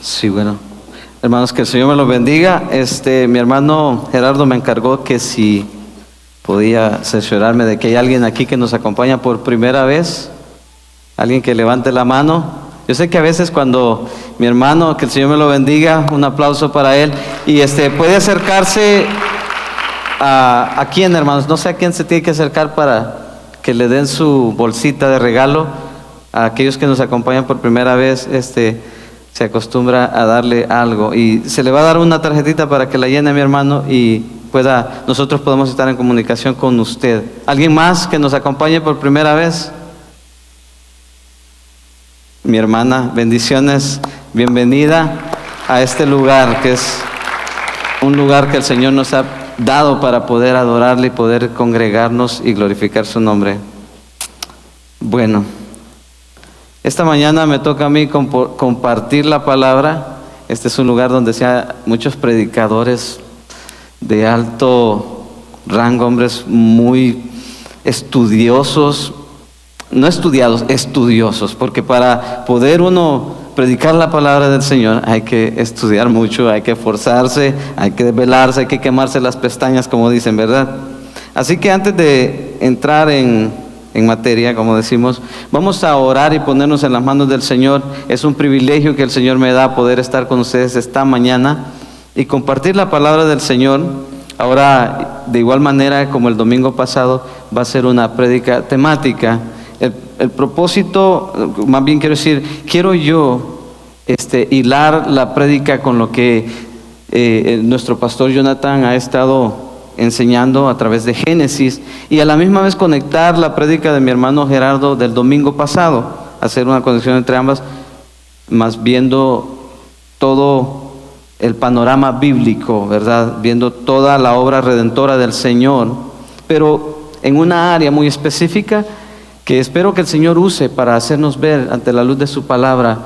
Sí, bueno. Hermanos, que el Señor me los bendiga. Mi hermano Gerardo me encargó que si podía cerciorarme de que hay alguien aquí que nos acompaña por primera vez, alguien que levante la mano. Yo sé que a veces cuando mi hermano, que el Señor me lo bendiga, un aplauso para él, y puede acercarse a quién, hermanos, no sé a quién se tiene que acercar para que le den su bolsita de regalo. A aquellos que nos acompañan por primera vez, se acostumbra a darle algo y se le va a dar una tarjetita para que la llene mi hermano y nosotros podemos estar en comunicación con usted. ¿Alguien más que nos acompañe por primera vez? Mi hermana, bendiciones, bienvenida a este lugar que es un lugar que el Señor nos ha dado para poder adorarle y poder congregarnos y glorificar su nombre. Bueno, esta mañana me toca a mí compartir la palabra. Este es un lugar donde muchos predicadores de alto rango, hombres muy estudiosos, no estudiados, estudiosos, porque para poder uno predicar la palabra del Señor hay que estudiar mucho, hay que esforzarse, hay que desvelarse, hay que quemarse las pestañas, como dicen, ¿verdad? Así que antes de entrar en materia, como decimos, vamos a orar y ponernos en las manos del Señor. Es un privilegio que el Señor me da poder estar con ustedes esta mañana y compartir la palabra del Señor. Ahora, de igual manera como el domingo pasado, va a ser una prédica temática. El propósito, más bien quiero yo hilar la prédica con lo que nuestro pastor Jonathan ha estado enseñando a través de Génesis, y a la misma vez conectar la prédica de mi hermano Gerardo del domingo pasado, hacer una conexión entre ambas, más viendo todo el panorama bíblico, ¿verdad? Viendo toda la obra redentora del Señor, pero en una área muy específica que espero que el Señor use para hacernos ver ante la luz de su palabra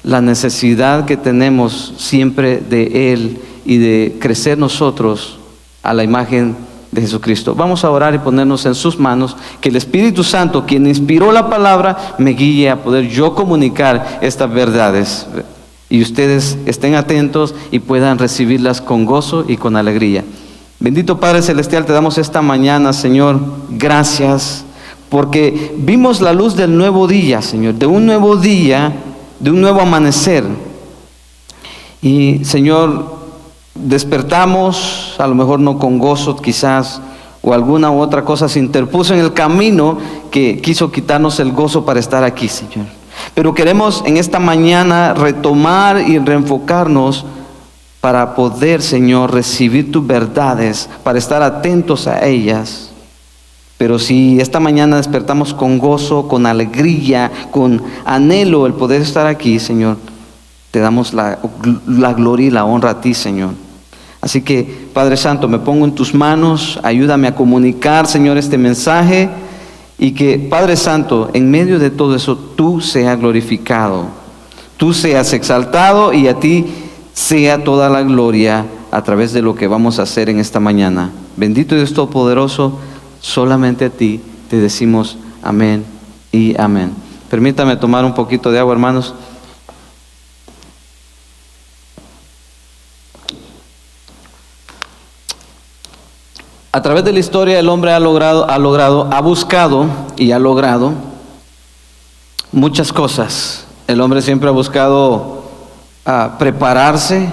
la necesidad que tenemos siempre de Él y de crecer nosotros a la imagen de Jesucristo. Vamos a orar y ponernos en sus manos, que el Espíritu Santo, quien inspiró la palabra, me guíe a poder yo comunicar estas verdades y ustedes estén atentos y puedan recibirlas con gozo y con alegría. Bendito Padre Celestial, te damos esta mañana, Señor, gracias, porque vimos la luz del nuevo día, Señor, de un nuevo día, de un nuevo amanecer. Y, Señor, despertamos, a lo mejor no con gozo quizás, o alguna u otra cosa se interpuso en el camino que quiso quitarnos el gozo para estar aquí, Señor. Pero queremos en esta mañana retomar y reenfocarnos para poder, Señor, recibir tus verdades, para estar atentos a ellas. Pero si esta mañana despertamos con gozo, con alegría, con anhelo el poder estar aquí, Señor, te damos la gloria y la honra a ti, Señor. Así que, Padre Santo, me pongo en tus manos, ayúdame a comunicar, Señor, este mensaje, y que, Padre Santo, en medio de todo eso, tú seas glorificado, tú seas exaltado, y a ti sea toda la gloria a través de lo que vamos a hacer en esta mañana. Bendito Dios Todopoderoso, solamente a ti te decimos amén y amén. Permítame tomar un poquito de agua, hermanos. A través de la historia el hombre ha buscado y ha logrado muchas cosas. El hombre siempre ha buscado prepararse,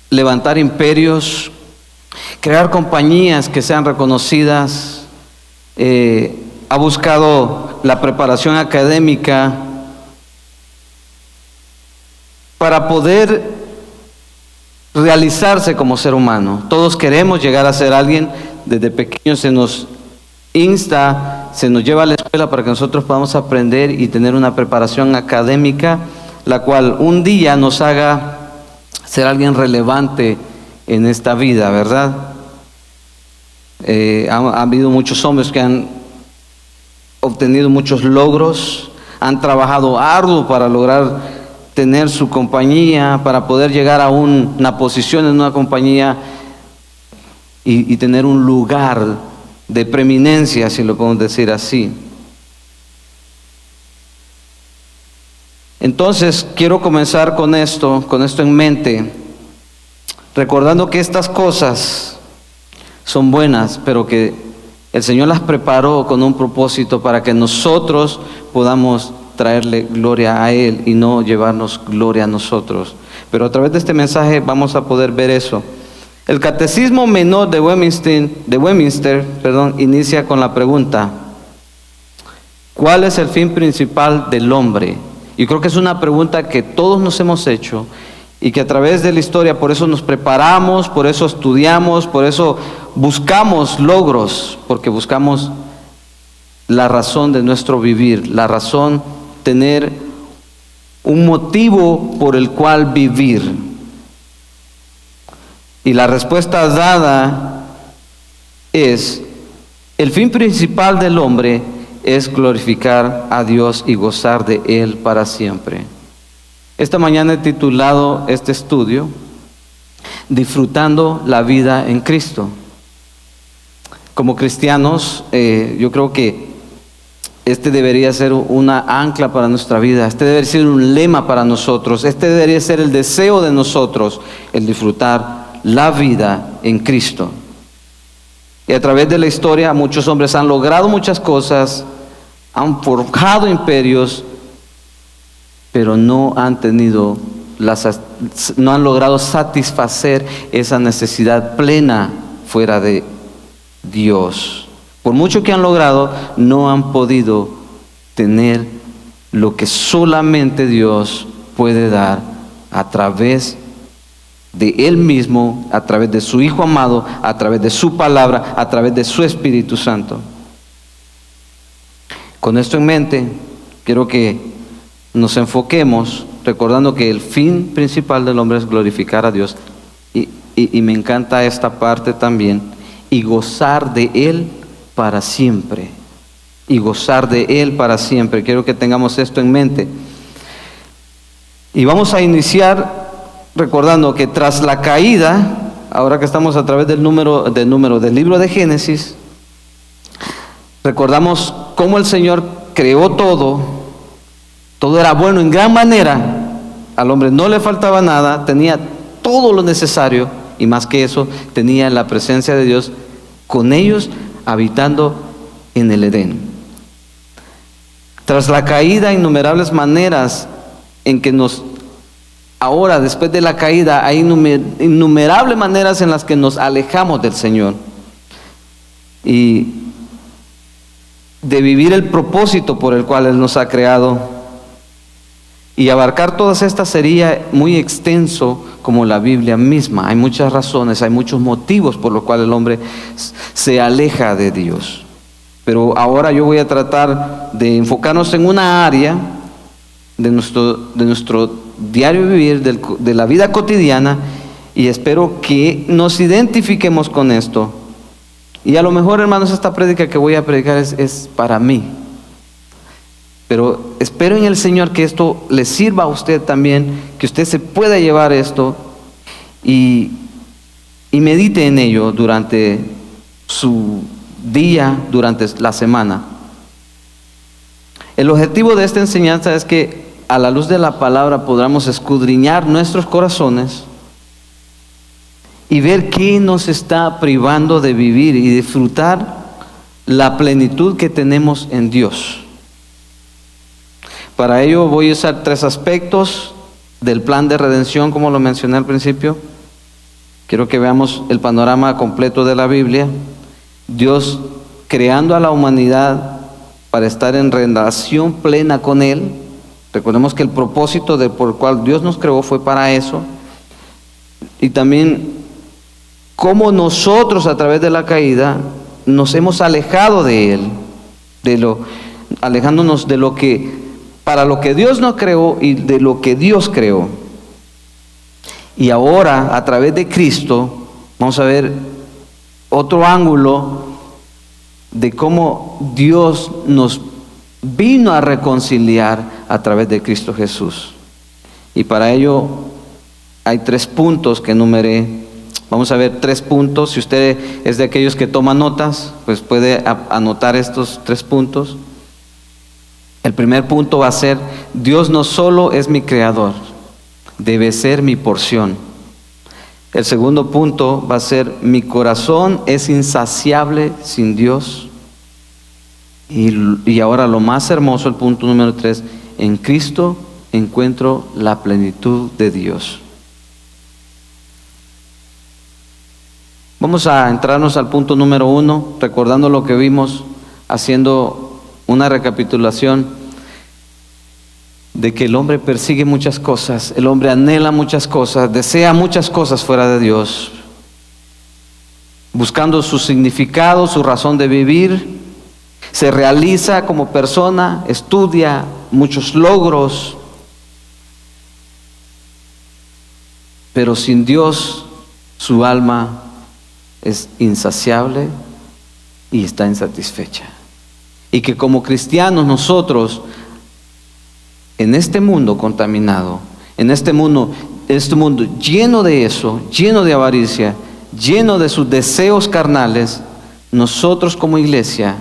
levantar imperios, crear compañías que sean reconocidas, ha buscado la preparación académica para poder realizarse como ser humano. Todos queremos llegar a ser alguien. Desde pequeños se nos insta, se nos lleva a la escuela para que nosotros podamos aprender y tener una preparación académica, la cual un día nos haga ser alguien relevante en esta vida, ¿verdad? Ha habido muchos hombres que han obtenido muchos logros, han trabajado arduo para lograr tener su compañía, para poder llegar a una posición en una compañía y tener un lugar de preeminencia, si lo podemos decir así. Entonces, quiero comenzar con esto en mente, recordando que estas cosas son buenas, pero que el Señor las preparó con un propósito para que nosotros podamos traerle gloria a Él y no llevarnos gloria a nosotros. Pero a través de este mensaje vamos a poder ver eso. El Catecismo Menor de Westminster, inicia con la pregunta: ¿cuál es el fin principal del hombre? Y creo que es una pregunta que todos nos hemos hecho y que a través de la historia, por eso nos preparamos, por eso estudiamos, por eso buscamos logros, porque buscamos la razón de nuestro vivir, la razón, tener un motivo por el cual vivir. Y la respuesta dada es: el fin principal del hombre es glorificar a Dios y gozar de Él para siempre. Esta mañana he titulado este estudio Disfrutando la vida en Cristo. Como cristianos, yo creo que este debería ser una ancla para nuestra vida, este debería ser un lema para nosotros, este debería ser el deseo de nosotros, el disfrutar la vida en Cristo. Y a través de la historia muchos hombres han logrado muchas cosas, han forjado imperios, pero no han logrado satisfacer esa necesidad plena fuera de Dios. Por mucho que han logrado, no han podido tener lo que solamente Dios puede dar a través de Él mismo, a través de su Hijo amado, a través de su palabra, a través de su Espíritu Santo. Con esto en mente, quiero que nos enfoquemos recordando que el fin principal del hombre es glorificar a Dios. Y me encanta esta parte también, y gozar de Él para siempre. Y gozar de Él para siempre. Quiero que tengamos esto en mente. Y vamos a iniciar recordando que tras la caída, ahora que estamos a través del libro de Génesis, recordamos cómo el Señor creó todo era bueno en gran manera, al hombre no le faltaba nada, tenía todo lo necesario, y más que eso, tenía la presencia de Dios con ellos habitando en el Edén. Tras la caída, innumerables maneras en que ahora, después de la caída, hay innumerables maneras en las que nos alejamos del Señor y de vivir el propósito por el cual Él nos ha creado. Y abarcar todas estas sería muy extenso, como la Biblia misma. Hay muchas razones, hay muchos motivos por los cuales el hombre se aleja de Dios. Pero ahora yo voy a tratar de enfocarnos en una área de nuestro diario vivir, de la vida cotidiana, y espero que nos identifiquemos con esto. Y a lo mejor, hermanos, esta prédica que voy a predicar es para mí. Pero espero en el Señor que esto le sirva a usted también, que usted se pueda llevar esto y medite en ello durante su día, durante la semana. El objetivo de esta enseñanza es que a la luz de la palabra podamos escudriñar nuestros corazones y ver qué nos está privando de vivir y disfrutar la plenitud que tenemos en Dios. Para ello voy a usar 3 aspectos del plan de redención, como lo mencioné al principio. Quiero que veamos el panorama completo de la Biblia. Dios creando a la humanidad para estar en relación plena con Él. Recordemos que el propósito por el cual Dios nos creó fue para eso. Y también cómo nosotros, a través de la caída, nos hemos alejado de Él, alejándonos de para lo que Dios nos creó y de lo que Dios creó. Y ahora, a través de Cristo, vamos a ver otro ángulo de cómo Dios nos vino a reconciliar a través de Cristo Jesús. Y para ello hay 3 puntos que enumeré. Vamos a ver 3 puntos. Si usted es de aquellos que toma notas, pues puede anotar estos 3 puntos. El primer punto va a ser: Dios no solo es mi creador, debe ser mi porción. El segundo punto va a ser: mi corazón es insaciable sin Dios. Y ahora lo más hermoso, el punto número 3: en Cristo encuentro la plenitud de Dios. Vamos a entrarnos al punto número 1, recordando lo que vimos, haciendo una recapitulación de que el hombre persigue muchas cosas, el hombre anhela muchas cosas, desea muchas cosas fuera de Dios, buscando su significado, su razón de vivir. Se realiza como persona, estudia muchos logros, pero sin Dios su alma es insaciable y está insatisfecha. Y que como cristianos nosotros, en este mundo contaminado, en este mundo lleno de eso, lleno de avaricia, lleno de sus deseos carnales, nosotros como iglesia,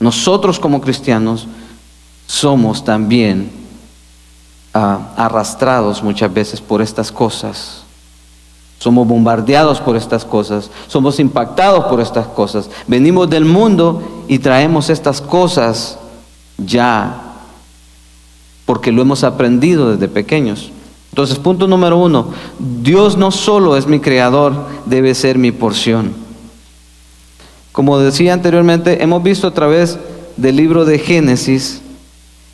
nosotros como cristianos, somos también arrastrados muchas veces por estas cosas. Somos bombardeados por estas cosas, somos impactados por estas cosas. Venimos del mundo y traemos estas cosas ya porque lo hemos aprendido desde pequeños. Entonces, punto número 1, Dios no solo es mi creador, debe ser mi porción. Como decía anteriormente, hemos visto a través del libro de Génesis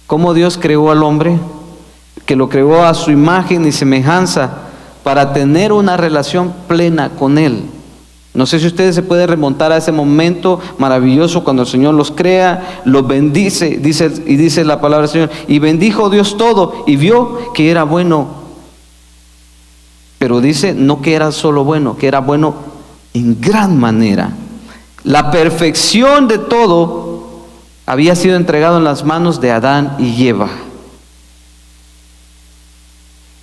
cómo Dios creó al hombre, que lo creó a su imagen y semejanza para tener una relación plena con Él. No sé si ustedes se pueden remontar a ese momento maravilloso cuando el Señor los crea, los bendice, dice la palabra del Señor: y bendijo Dios todo y vio que era bueno. Pero dice no que era solo bueno, que era bueno en gran manera. La perfección de todo había sido entregado en las manos de Adán y Eva.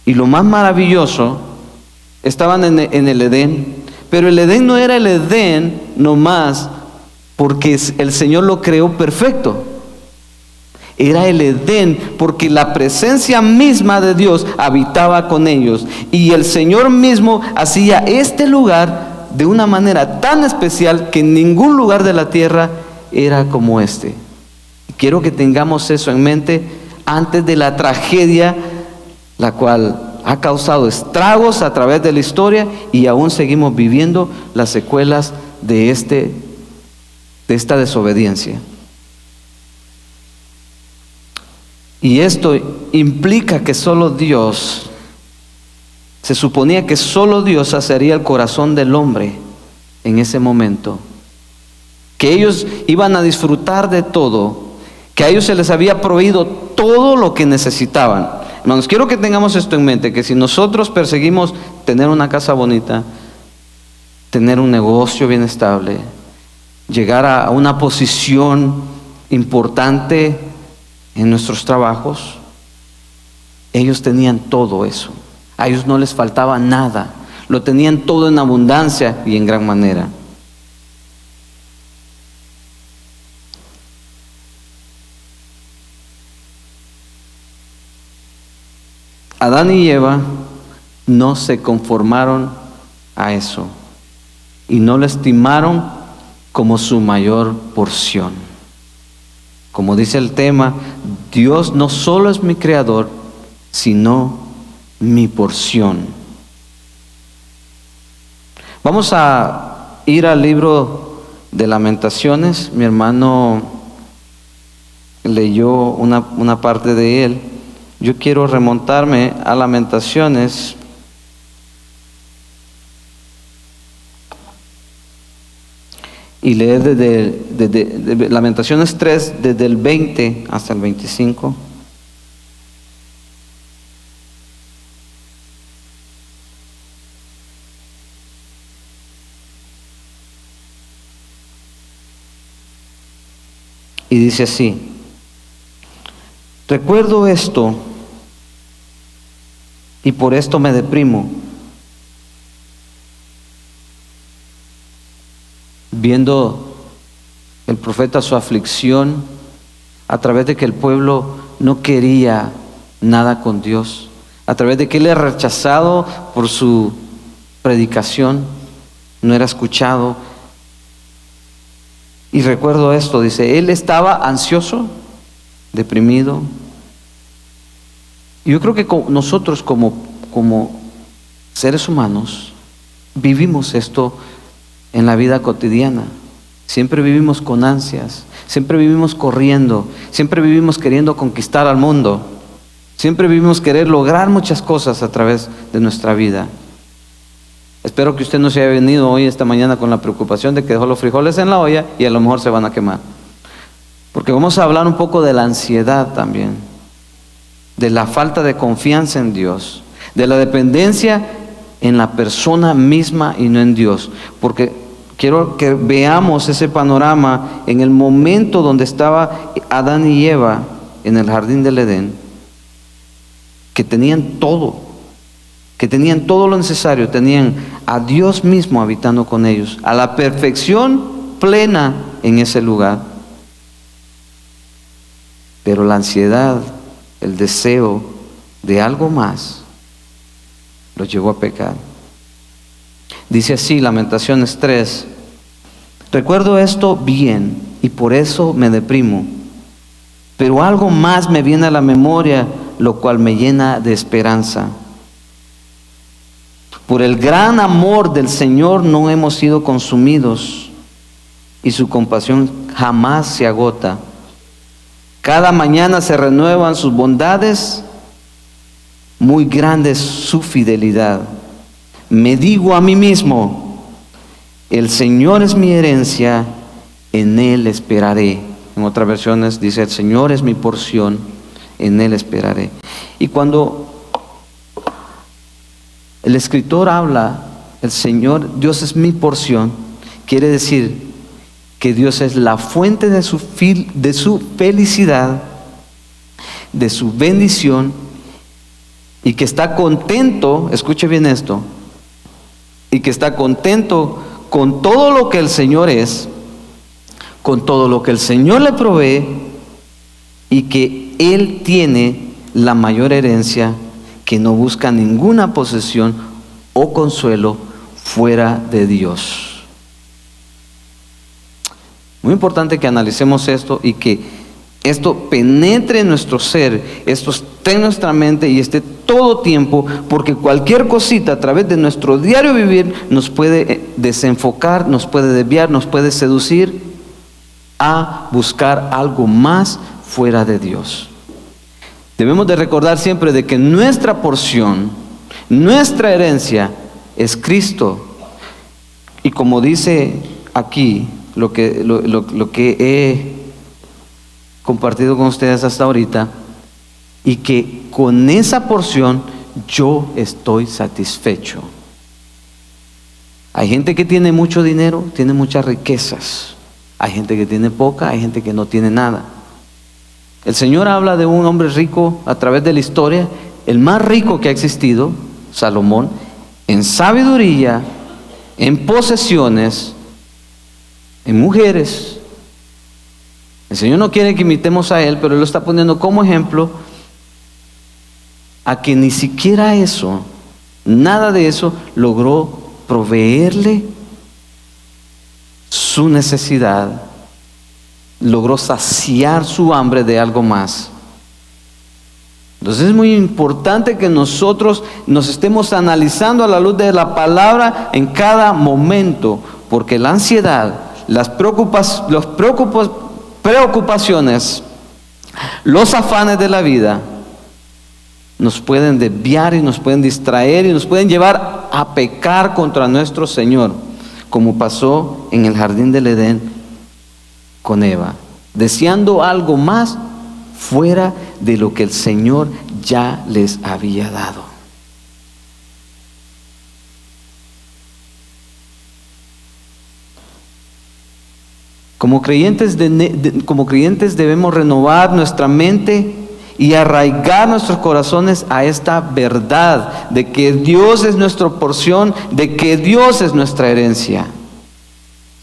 Y lo más maravilloso, estaban en el Edén, pero el Edén no era el Edén nomás porque el Señor lo creó perfecto. Era el Edén porque la presencia misma de Dios habitaba con ellos, y el Señor mismo hacía este lugar de una manera tan especial que en ningún lugar de la tierra era como este. Quiero que tengamos eso en mente antes de la tragedia, la cual ha causado estragos a través de la historia, y aún seguimos viviendo las secuelas de esta desobediencia. Y esto implica que solo Dios, se suponía que solo Dios saciaría el corazón del hombre en ese momento, que ellos iban a disfrutar de todo, que a ellos se les había proveído todo lo que necesitaban. Hermanos, quiero que tengamos esto en mente, que si nosotros perseguimos tener una casa bonita, tener un negocio bien estable, llegar a una posición importante en nuestros trabajos, ellos tenían todo eso. A ellos no les faltaba nada, lo tenían todo en abundancia y en gran manera. Adán y Eva no se conformaron a eso y no lo estimaron como su mayor porción. Como dice el tema, Dios no solo es mi creador, sino mi porción. Vamos a ir al libro de Lamentaciones. Mi hermano leyó una parte de él. Yo quiero remontarme a Lamentaciones. Y leer desde Lamentaciones 3, desde el 20 hasta el 25. Y dice así: recuerdo esto y por esto me deprimo, viendo el profeta su aflicción a través de que el pueblo no quería nada con Dios, a través de que él era rechazado por su predicación, no era escuchado. Y recuerdo esto, dice, él estaba ansioso, deprimido. Y yo creo que nosotros como seres humanos vivimos esto en la vida cotidiana. Siempre vivimos con ansias, siempre vivimos corriendo, siempre vivimos queriendo conquistar al mundo, siempre vivimos querer lograr muchas cosas a través de nuestra vida. Espero que usted no se haya venido hoy, esta mañana, con la preocupación de que dejó los frijoles en la olla y a lo mejor se van a quemar. Porque vamos a hablar un poco de la ansiedad también, de la falta de confianza en Dios, de la dependencia en la persona misma y no en Dios. Porque quiero que veamos ese panorama en el momento donde estaba Adán y Eva en el jardín del Edén, que tenían todo lo necesario, tenían a Dios mismo habitando con ellos, a la perfección plena en ese lugar. Pero la ansiedad, el deseo de algo más, los llevó a pecar. Dice así, Lamentaciones 3: recuerdo esto bien y por eso me deprimo, pero algo más me viene a la memoria, lo cual me llena de esperanza. Por el gran amor del Señor no hemos sido consumidos, y su compasión jamás se agota. Cada mañana se renuevan sus bondades, muy grande es su fidelidad. Me digo a mí mismo, el Señor es mi herencia, en Él esperaré. En otras versiones dice, el Señor es mi porción, en Él esperaré. Y cuando el escritor habla, el Señor, Dios es mi porción, quiere decir que Dios es la fuente de su felicidad, de su bendición, y que está contento, escuche bien esto, y que está contento con todo lo que el Señor es, con todo lo que el Señor le provee, y que Él tiene la mayor herencia, que no busca ninguna posesión o consuelo fuera de Dios. Muy importante que analicemos esto y que esto penetre en nuestro ser, esto esté en nuestra mente y esté todo tiempo, porque cualquier cosita a través de nuestro diario vivir nos puede desenfocar, nos puede desviar, nos puede seducir a buscar algo más fuera de Dios. Debemos de recordar siempre de que nuestra porción, nuestra herencia es Cristo. Y como dice aquí, lo que he compartido con ustedes hasta ahorita, y que con esa porción yo estoy satisfecho. Hay gente que tiene mucho dinero, tiene muchas riquezas. Hay gente que tiene poca, hay gente que no tiene nada. El Señor habla de un hombre rico a través de la historia, el más rico que ha existido, Salomón, en sabiduría, en posesiones, en mujeres. El Señor no quiere que imitemos a Él, pero Él lo está poniendo como ejemplo a que ni siquiera eso, nada de eso, logró proveerle su necesidad, logró saciar su hambre de algo más. Entonces es muy importante que nosotros nos estemos analizando a la luz de la palabra en cada momento, porque la ansiedad, las preocupaciones, los afanes de la vida nos pueden desviar y nos pueden distraer y nos pueden llevar a pecar contra nuestro Señor, como pasó en el jardín del Edén con Eva, deseando algo más fuera de lo que el Señor ya les había dado. Como creyentes debemos renovar nuestra mente y arraigar nuestros corazones a esta verdad de que Dios es nuestra porción, de que Dios es nuestra herencia.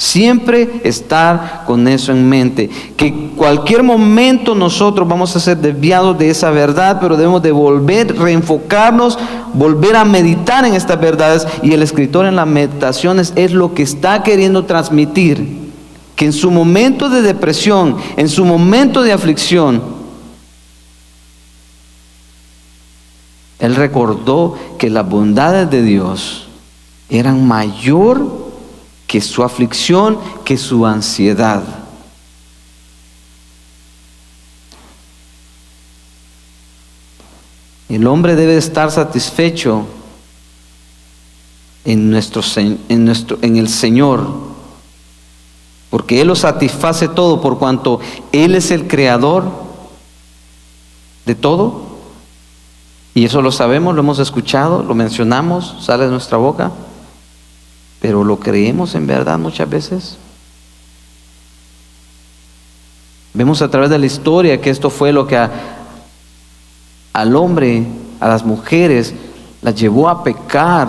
Siempre estar con eso en mente, que cualquier momento nosotros vamos a ser desviados de esa verdad, pero debemos de volver, reenfocarnos, volver a meditar en estas verdades. Y el escritor en las meditaciones es lo que está queriendo transmitir, que en su momento de depresión, en su momento de aflicción, él recordó que las bondades de Dios eran mayor que su aflicción, que su ansiedad. El hombre debe estar satisfecho en el Señor, porque Él lo satisface todo, por cuanto Él es el creador de todo. Y eso lo sabemos, lo hemos escuchado, lo mencionamos, sale de nuestra boca. Pero ¿lo creemos en verdad muchas veces? Vemos a través de la historia que esto fue lo que al hombre, a las mujeres, las llevó a pecar.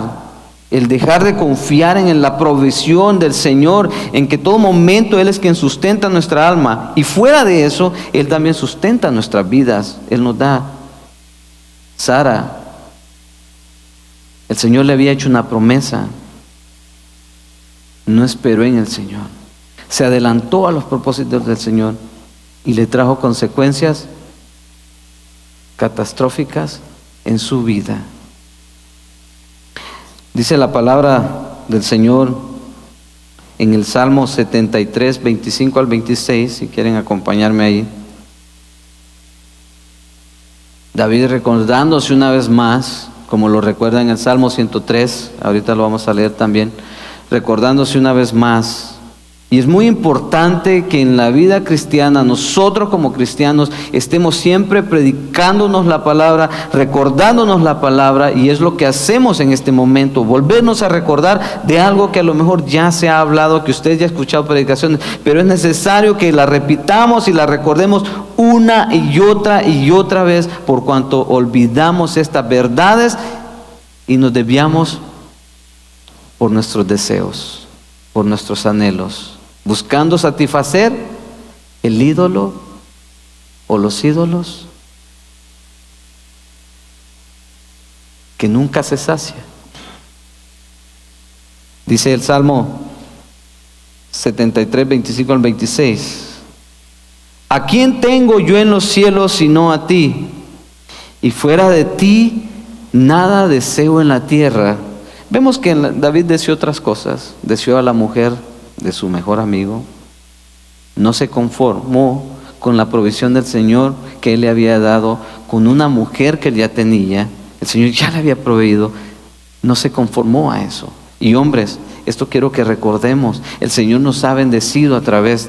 El dejar de confiar en la provisión del Señor, en que todo momento Él es quien sustenta nuestra alma. Y fuera de eso, Él también sustenta nuestras vidas. Él nos da. Sara, el Señor le había hecho una promesa. No esperó en el Señor, se adelantó a los propósitos del Señor y le trajo consecuencias catastróficas en su vida. Dice la palabra del Señor en el Salmo 73, 25 al 26, si quieren acompañarme ahí. David recordándose una vez más, como lo recuerda en el Salmo 103, ahorita lo vamos a leer también, recordándose una vez más. Y es muy importante que en la vida cristiana, nosotros como cristianos, estemos siempre predicándonos la palabra, recordándonos la palabra, y es lo que hacemos en este momento, volvernos a recordar de algo que a lo mejor ya se ha hablado, que usted ya ha escuchado predicaciones, pero es necesario que la repitamos y la recordemos una y otra vez, por cuanto olvidamos estas verdades y nos desviamos por nuestros deseos, por nuestros anhelos, buscando satisfacer el ídolo o los ídolos que nunca se sacia. Dice el Salmo 73, 25 al 26: ¿a quién tengo yo en los cielos sino a ti? Y fuera de ti nada deseo en la tierra. Vemos que David deseó otras cosas. Deseó a la mujer de su mejor amigo. No se conformó con la provisión del Señor que Él le había dado, con una mujer que Él ya tenía. El Señor ya le había proveído. No se conformó a eso. Y hombres, esto quiero que recordemos. El Señor nos ha bendecido a través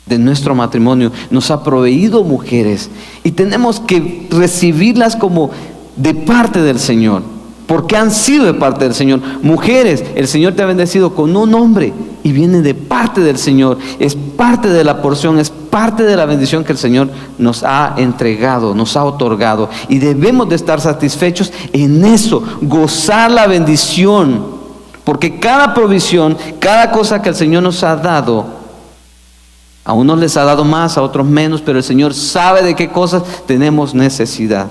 de nuestro matrimonio. Nos ha proveído mujeres. Y tenemos que recibirlas como de parte del Señor, porque han sido de parte del Señor. Mujeres, el Señor te ha bendecido con un hombre y viene de parte del Señor. Es parte de la porción, es parte de la bendición que el Señor nos ha entregado, nos ha otorgado. Y debemos de estar satisfechos en eso, gozar la bendición. Porque cada provisión, cada cosa que el Señor nos ha dado, a unos les ha dado más, a otros menos, pero el Señor sabe de qué cosas tenemos necesidad.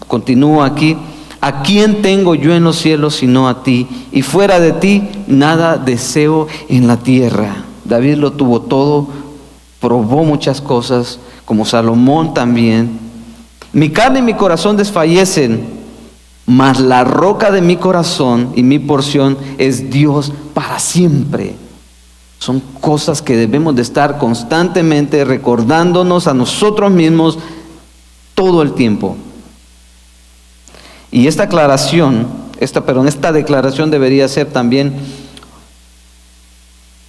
Continúo aquí. ¿A quién tengo yo en los cielos sino a ti? Y fuera de ti nada deseo en la tierra. David lo tuvo todo, probó muchas cosas, como Salomón también. Mi carne y mi corazón desfallecen, mas la roca de mi corazón y mi porción es Dios para siempre. Son cosas que debemos de estar constantemente recordándonos a nosotros mismos todo el tiempo. Y esta declaración debería ser también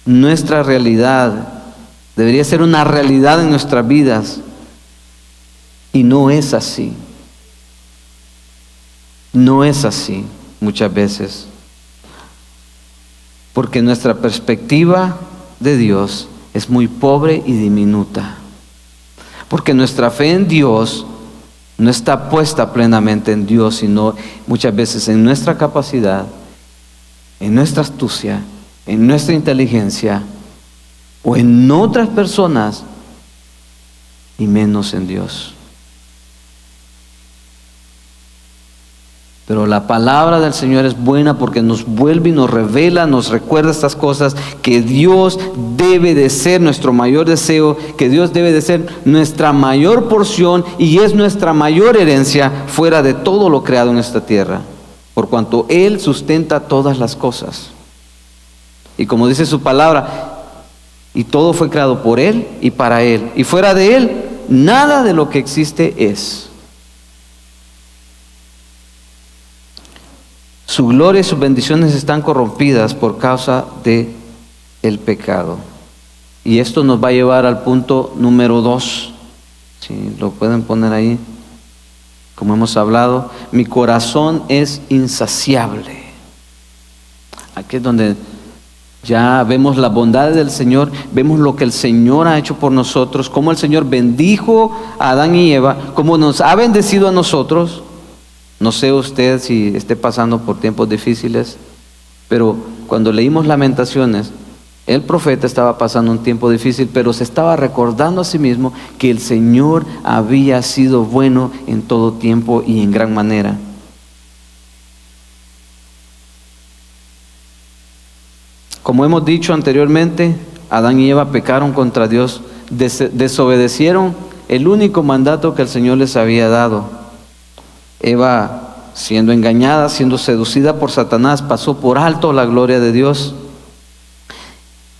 nuestra realidad, debería ser una realidad en nuestras vidas, y no es así. No es así muchas veces, porque nuestra perspectiva de Dios es muy pobre y diminuta, porque nuestra fe en Dios no está puesta plenamente en Dios, sino muchas veces en nuestra capacidad, en nuestra astucia en nuestra inteligencia o en otras personas y menos en Dios. Pero la palabra del Señor es buena porque nos vuelve y nos revela, nos recuerda estas cosas, que Dios debe de ser nuestro mayor deseo, que Dios debe de ser nuestra mayor porción y es nuestra mayor herencia fuera de todo lo creado en esta tierra, por cuanto Él sustenta todas las cosas. Y como dice su palabra, y todo fue creado por Él y para Él, y fuera de Él, nada de lo que existe es. Su gloria y sus bendiciones están corrompidas por causa de el pecado. Y esto nos va a llevar al punto número 2. Si lo pueden poner ahí. Como hemos hablado, mi corazón es insaciable. Aquí es donde ya vemos la bondad del Señor, vemos lo que el Señor ha hecho por nosotros, cómo el Señor bendijo a Adán y Eva, cómo nos ha bendecido a nosotros. No sé usted si esté pasando por tiempos difíciles, pero cuando leímos Lamentaciones, el profeta estaba pasando un tiempo difícil, pero se estaba recordando a sí mismo que el Señor había sido bueno en todo tiempo y en gran manera. Como hemos dicho anteriormente, Adán y Eva pecaron contra Dios, desobedecieron el único mandato que el Señor les había dado. Eva, siendo engañada, siendo seducida por Satanás, pasó por alto la gloria de Dios,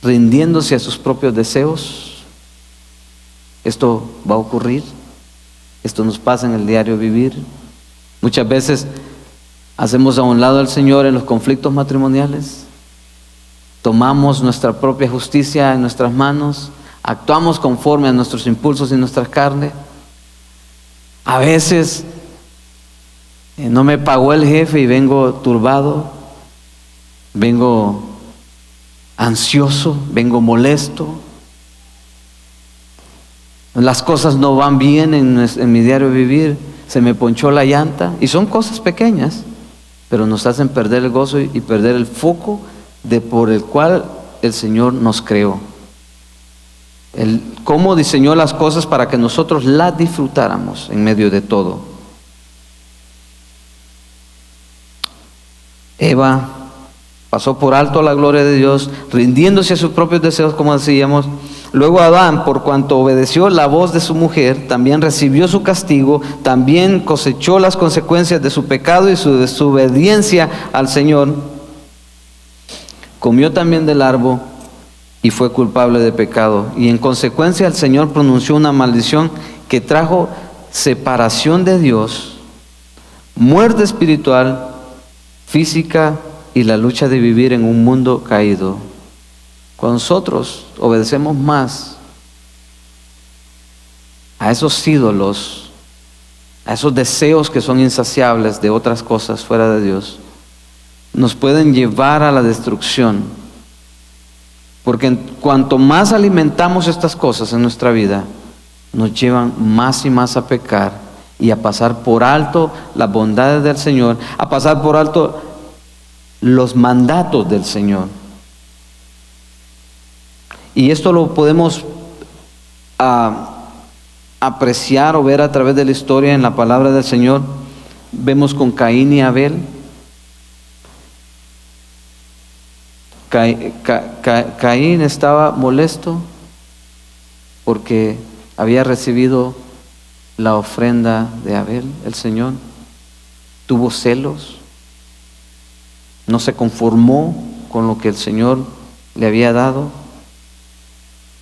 rindiéndose a sus propios deseos. Esto va a ocurrir, esto nos pasa en el diario vivir. Muchas veces hacemos a un lado al Señor en los conflictos matrimoniales, tomamos nuestra propia justicia en nuestras manos, actuamos conforme a nuestros impulsos y nuestra carne. A veces no me pagó el jefe y vengo turbado, vengo ansioso, vengo molesto. Las cosas no van bien en mi diario vivir, se me ponchó la llanta, y son cosas pequeñas, pero nos hacen perder el gozo y perder el foco por el cual el Señor nos creó. Cómo diseñó las cosas para que nosotros las disfrutáramos en medio de todo. Eva pasó por alto la gloria de Dios, rindiéndose a sus propios deseos, como decíamos. Luego Adán, por cuanto obedeció la voz de su mujer, también recibió su castigo, también cosechó las consecuencias de su pecado y su desobediencia al Señor. Comió también del árbol y fue culpable de pecado. Y en consecuencia el Señor pronunció una maldición que trajo separación de Dios, muerte espiritual, física y la lucha de vivir en un mundo caído. Cuando nosotros obedecemos más a esos ídolos, a esos deseos que son insaciables de otras cosas fuera de Dios, nos pueden llevar a la destrucción. Porque cuanto más alimentamos estas cosas en nuestra vida, nos llevan más y más a pecar y a pasar por alto las bondades del Señor, a pasar por alto los mandatos del Señor. Y esto lo podemos apreciar o ver a través de la historia en la palabra del Señor. Vemos con Caín y Abel. Caín estaba molesto porque había recibido la ofrenda de Abel, el Señor. Tuvo celos, no se conformó con lo que el Señor le había dado.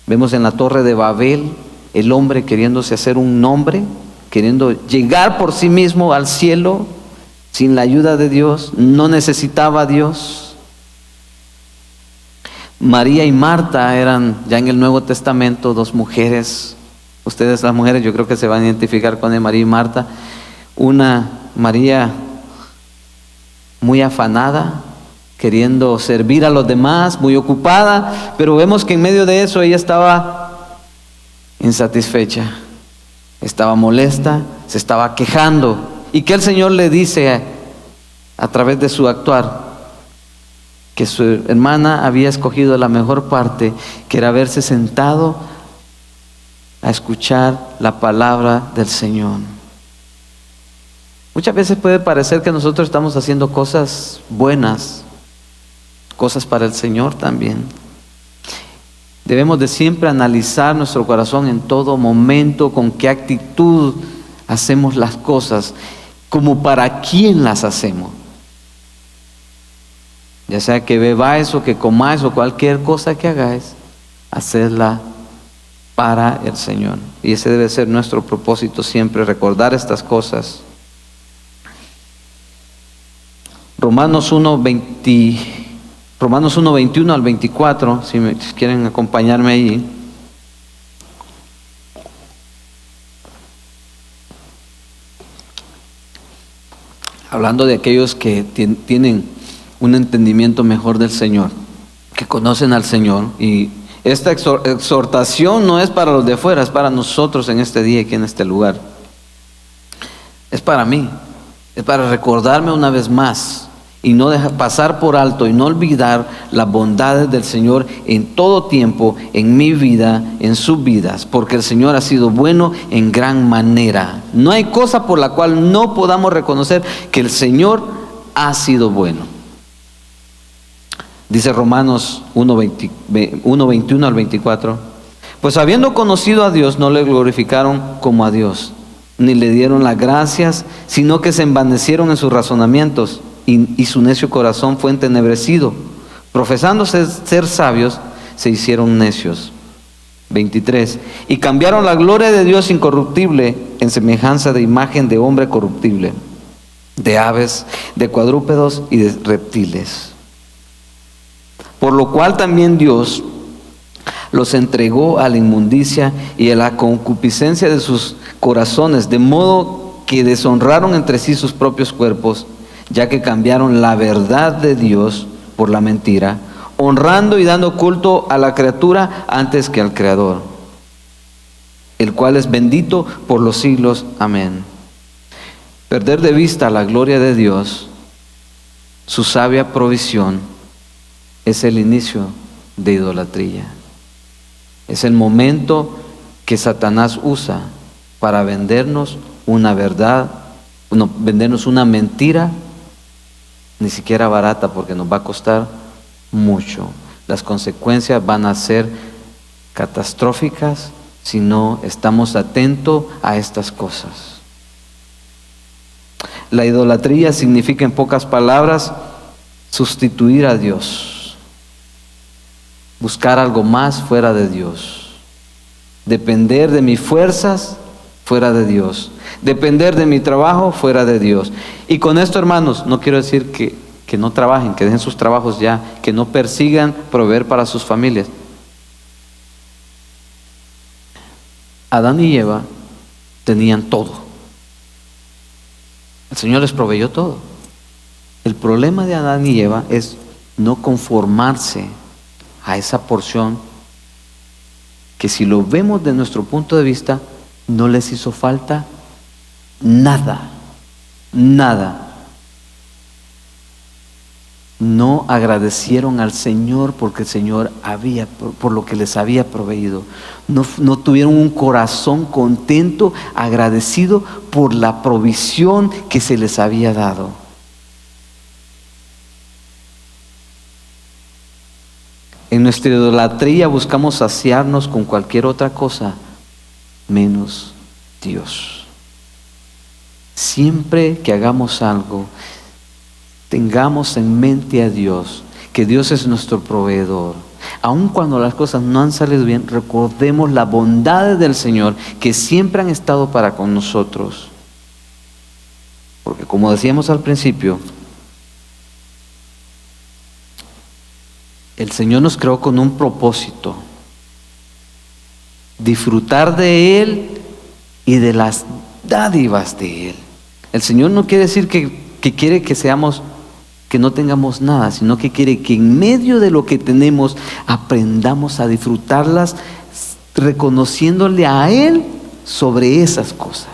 Vemos en la torre de Babel el hombre queriéndose hacer un nombre, queriendo llegar por sí mismo al cielo sin la ayuda de Dios. No necesitaba a Dios. María y Marta eran ya en el Nuevo Testamento dos mujeres. Ustedes las mujeres yo creo que se van a identificar con María y Marta. Una María muy afanada, queriendo servir a los demás, muy ocupada, pero vemos que en medio de eso ella estaba insatisfecha, estaba molesta, se estaba quejando. ¿Y qué el Señor le dice a través de su actuar? que su hermana había escogido la mejor parte, que era haberse sentado a escuchar la palabra del Señor. Muchas veces puede parecer que nosotros estamos haciendo cosas buenas, cosas para el Señor también. Debemos de siempre analizar nuestro corazón en todo momento, con qué actitud hacemos las cosas, como para quién las hacemos. Ya sea que bebáis o que comáis o cualquier cosa que hagáis, hacedla para el Señor. Y ese debe ser nuestro propósito siempre, recordar estas cosas. Romanos 1, 21 al 24, si quieren acompañarme allí. Hablando de aquellos que tienen un entendimiento mejor del Señor, que conocen al Señor. Y esta exhortación no es para los de afuera, es para nosotros en este día, aquí en este lugar. Es para mí, es para recordarme una vez más y no dejar pasar por alto y no olvidar las bondades del Señor en todo tiempo, en mi vida, en sus vidas, porque el Señor ha sido bueno en gran manera. No hay cosa por la cual no podamos reconocer que el Señor ha sido bueno. Dice Romanos 1:21 al 24: pues habiendo conocido a Dios, no le glorificaron como a Dios, ni le dieron las gracias, sino que se envanecieron en sus razonamientos, y su necio corazón fue entenebrecido. Profesando ser sabios, se hicieron necios. 23. Y cambiaron la gloria de Dios incorruptible en semejanza de imagen de hombre corruptible, de aves, de cuadrúpedos y de reptiles. Por lo cual también Dios los entregó a la inmundicia y a la concupiscencia de sus corazones, de modo que deshonraron entre sí sus propios cuerpos, ya que cambiaron la verdad de Dios por la mentira, honrando y dando culto a la criatura antes que al Creador, el cual es bendito por los siglos. Amén. Perder de vista la gloria de Dios, su sabia provisión, es el inicio de idolatría. Es el momento que Satanás usa para vendernos una verdad, vendernos una mentira, ni siquiera barata, porque nos va a costar mucho. Las consecuencias van a ser catastróficas si no estamos atentos a estas cosas. La idolatría significa, en pocas palabras, sustituir a Dios, buscar algo más fuera de Dios, depender de mis fuerzas fuera de Dios, depender de mi trabajo fuera de Dios. Y con esto, hermanos, no quiero decir que no trabajen, que dejen sus trabajos ya, que no persigan proveer para sus familias. Adán y Eva tenían todo. El Señor les proveyó todo. El problema de Adán y Eva es no conformarse a esa porción que, si lo vemos de nuestro punto de vista, no les hizo falta nada, nada. No agradecieron al Señor porque el Señor por lo que les había proveído. No tuvieron un corazón contento, agradecido por la provisión que se les había dado. En nuestra idolatría buscamos saciarnos con cualquier otra cosa menos Dios. Siempre que hagamos algo, tengamos en mente a Dios, que Dios es nuestro proveedor. Aun cuando las cosas no han salido bien, recordemos las bondades del Señor que siempre han estado para con nosotros. Porque, como decíamos al principio, el Señor nos creó con un propósito: disfrutar de Él y de las dádivas de Él. El Señor no quiere decir que quiere que no tengamos nada, sino que quiere que en medio de lo que tenemos aprendamos a disfrutarlas, reconociéndole a Él sobre esas cosas.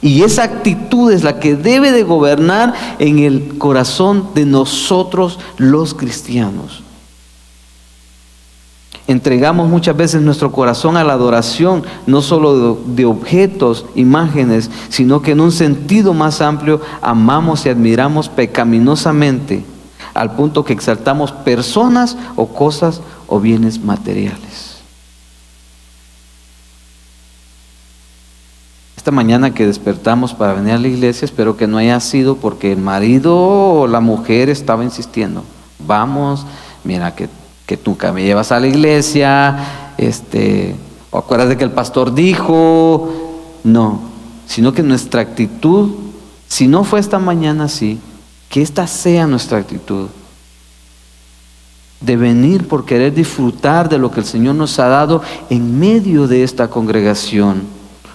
Y esa actitud es la que debe de gobernar en el corazón de nosotros los cristianos. Entregamos muchas veces nuestro corazón a la adoración, no solo de objetos, imágenes, sino que en un sentido más amplio amamos y admiramos pecaminosamente, al punto que exaltamos personas o cosas o bienes materiales. Esta mañana que despertamos para venir a la iglesia, espero que no haya sido porque el marido o la mujer estaba insistiendo. Vamos, mira que tú me llevas a la iglesia, o acuérdate que el pastor dijo. No, sino que nuestra actitud, si no fue esta mañana así, que esta sea nuestra actitud. De venir por querer disfrutar de lo que el Señor nos ha dado en medio de esta congregación.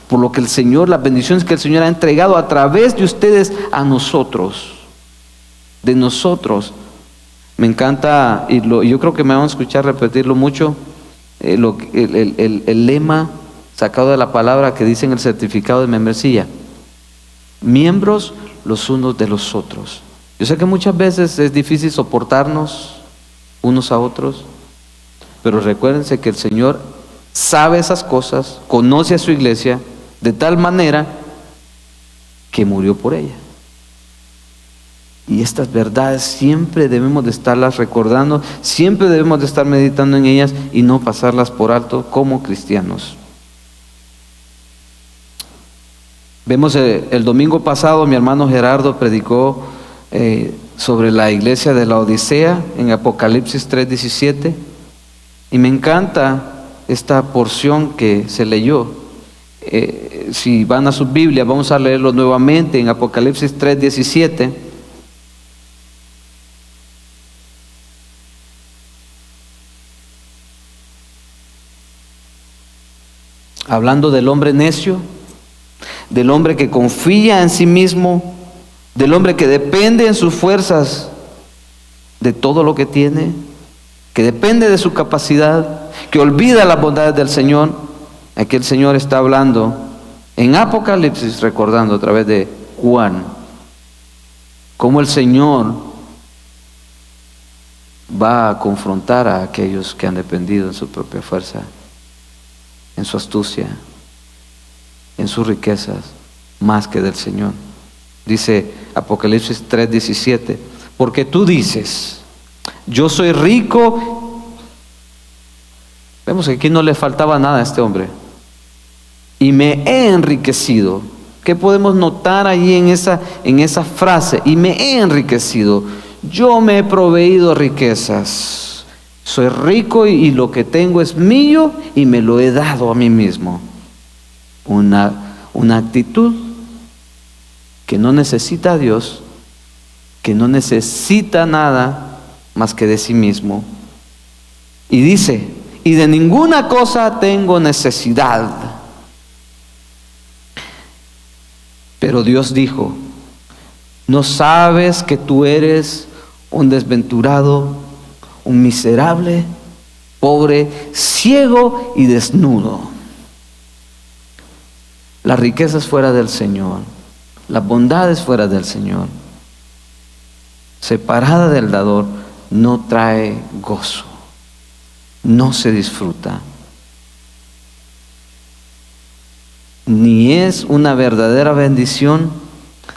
Por lo que el Señor, las bendiciones que el Señor ha entregado a través de ustedes a nosotros. De nosotros. Me encanta, y yo creo que me van a escuchar repetirlo mucho, el lema sacado de la palabra que dice en el certificado de membresía: miembros los unos de los otros. Yo sé que muchas veces es difícil soportarnos unos a otros, pero recuérdense que el Señor sabe esas cosas, conoce a su iglesia de tal manera que murió por ella. Y estas verdades siempre debemos de estarlas recordando, siempre debemos de estar meditando en ellas y no pasarlas por alto como cristianos. Vemos el domingo pasado, mi hermano Gerardo predicó sobre la iglesia de la Odisea en Apocalipsis 3:17, y me encanta esta porción que se leyó. Si van a su Biblia, vamos a leerlo nuevamente en Apocalipsis 3:17. Hablando del hombre necio, del hombre que confía en sí mismo, del hombre que depende en sus fuerzas de todo lo que tiene, que depende de su capacidad, que olvida las bondades del Señor. Aquí el Señor está hablando en Apocalipsis, recordando a través de Juan, cómo el Señor va a confrontar a aquellos que han dependido en su propia fuerza, en su astucia, en sus riquezas, más que del Señor. Dice Apocalipsis 3:17, porque tú dices, yo soy rico. Vemos que aquí no le faltaba nada a este hombre. Y me he enriquecido. ¿Qué podemos notar allí en esa frase? Y me he enriquecido. Yo me he proveído riquezas. Soy rico y lo que tengo es mío y me lo he dado a mí mismo. Una actitud que no necesita a Dios, que no necesita nada más que de sí mismo. Y dice, y de ninguna cosa tengo necesidad. Pero Dios dijo, ¿no sabes que tú eres un desventurado, un miserable, pobre, ciego y desnudo? Las riquezas fuera del Señor, las bondades fuera del Señor, separada del dador, no trae gozo, no se disfruta, ni es una verdadera bendición,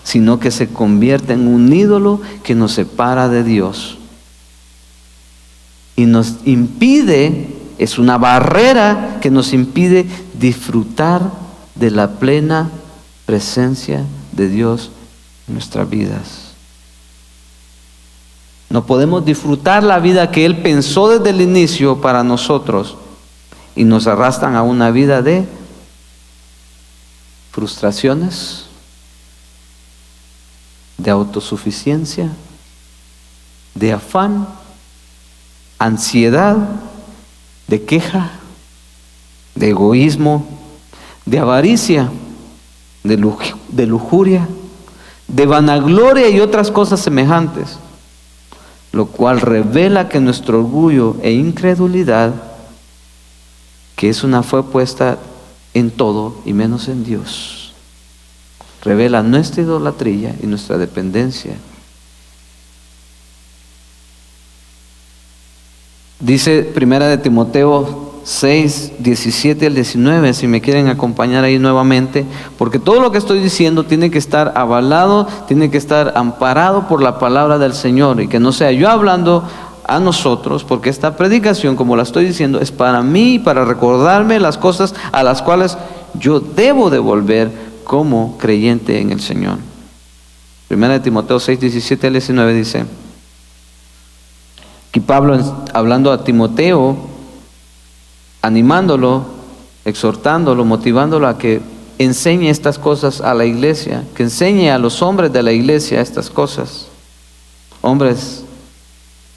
sino que se convierte en un ídolo que nos separa de Dios y nos impide, es una barrera que nos impide disfrutar de la plena presencia de Dios en nuestras vidas. No podemos disfrutar la vida que Él pensó desde el inicio para nosotros y nos arrastran a una vida de frustraciones, de autosuficiencia, de afán, ansiedad, de queja, de egoísmo, de avaricia, de lujuria, de vanagloria y otras cosas semejantes, lo cual revela que nuestro orgullo e incredulidad, que es una fe puesta en todo y menos en Dios, revela nuestra idolatría y nuestra dependencia. Dice Primera de Timoteo 6, 17 al 19, si me quieren acompañar ahí nuevamente, porque todo lo que estoy diciendo tiene que estar avalado, tiene que estar amparado por la palabra del Señor, y que no sea yo hablando a nosotros, porque esta predicación, como la estoy diciendo, es para mí, para recordarme las cosas a las cuales yo debo de volver como creyente en el Señor. Primera de Timoteo 6, 17 al 19 dice, aquí Pablo hablando a Timoteo, animándolo, exhortándolo, motivándolo a que enseñe estas cosas a la iglesia, que enseñe a los hombres de la iglesia estas cosas. Hombres,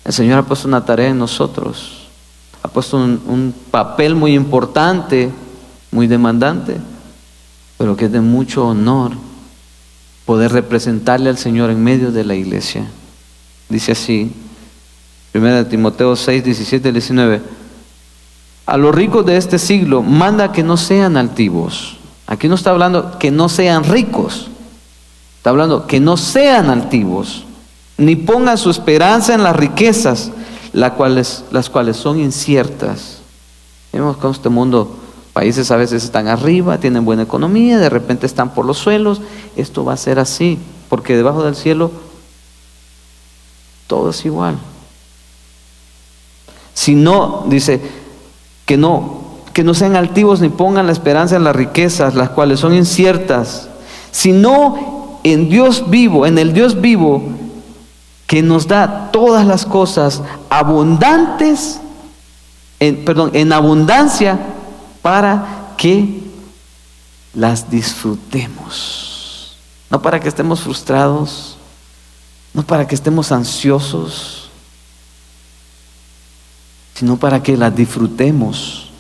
el Señor ha puesto una tarea en nosotros, ha puesto un papel muy importante, muy demandante, pero que es de mucho honor poder representarle al Señor en medio de la iglesia. Dice así, 1 Timoteo 6, 17 y 19, a los ricos de este siglo manda que no sean altivos. Aquí no está hablando que no sean ricos, está hablando que no sean altivos, ni pongan su esperanza en las riquezas, las cuales son inciertas. Vemos que en este mundo, países a veces están arriba, tienen buena economía, de repente están por los suelos. Esto va a ser así, porque debajo del cielo todo es igual. Si no, dice, que no sean altivos ni pongan la esperanza en las riquezas, las cuales son inciertas, sino en Dios vivo, en el Dios vivo, que nos da todas las cosas abundantes, en abundancia, para que las disfrutemos. No para que estemos frustrados, no para que estemos ansiosos, sino para que las disfrutemos.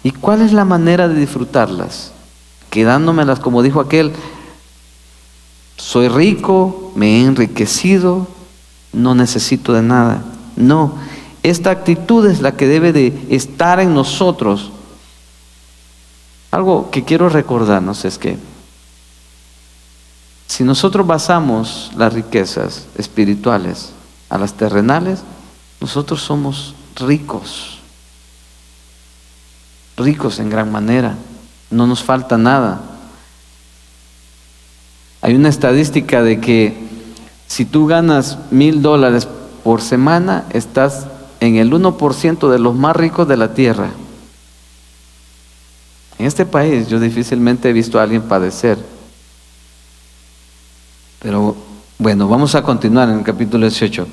¿Y cuál es la manera de disfrutarlas? Quedándomelas, como dijo aquel, soy rico, me he enriquecido, no necesito de nada. No, esta actitud es la que debe de estar en nosotros. Algo que quiero recordarnos es que si nosotros basamos las riquezas espirituales a las terrenales, nosotros somos ricos en gran manera, no nos falta nada. Hay una estadística de que si tú ganas $1,000 por semana, estás en el 1% de los más ricos de la tierra. En este país yo difícilmente he visto a alguien padecer. Pero bueno, vamos a continuar en el capítulo 18.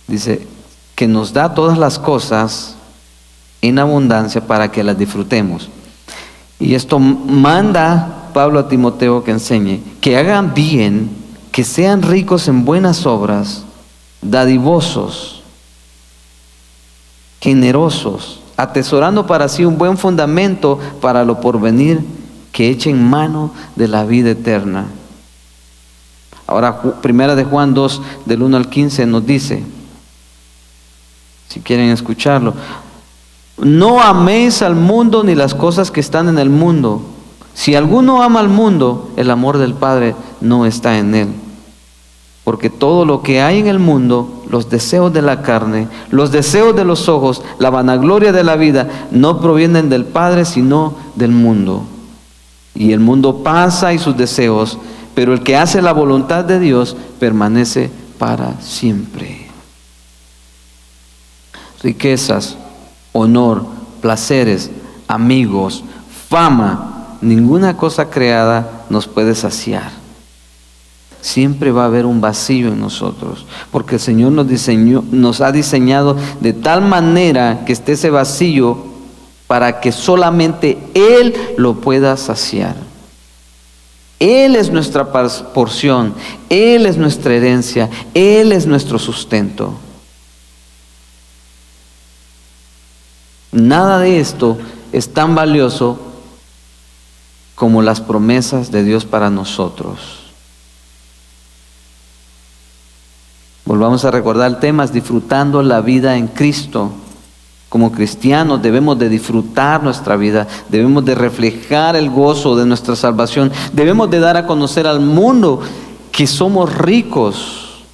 Dice que nos da todas las cosas en abundancia para que las disfrutemos. Y esto manda Pablo a Timoteo que enseñe, que hagan bien, que sean ricos en buenas obras, dadivosos, generosos, atesorando para sí un buen fundamento para lo porvenir, que echen mano de la vida eterna. Ahora, primera de Juan 2, del 1 al 15 nos dice, si quieren escucharlo, no améis al mundo ni las cosas que están en el mundo. Si alguno ama al mundo, el amor del Padre no está en él. Porque todo lo que hay en el mundo, los deseos de la carne, los deseos de los ojos, la vanagloria de la vida, no provienen del Padre, sino del mundo. Y el mundo pasa y sus deseos, pero el que hace la voluntad de Dios permanece para siempre. Riquezas, honor, placeres, amigos, fama, ninguna cosa creada nos puede saciar. Siempre va a haber un vacío en nosotros, porque el Señor nos ha diseñado de tal manera que esté ese vacío para que solamente Él lo pueda saciar. Él es nuestra porción, Él es nuestra herencia, Él es nuestro sustento. Nada de esto es tan valioso como las promesas de Dios para nosotros. Volvamos a recordar el tema, es disfrutando la vida en Cristo. Como cristianos debemos de disfrutar nuestra vida, debemos de reflejar el gozo de nuestra salvación, debemos de dar a conocer al mundo que somos ricos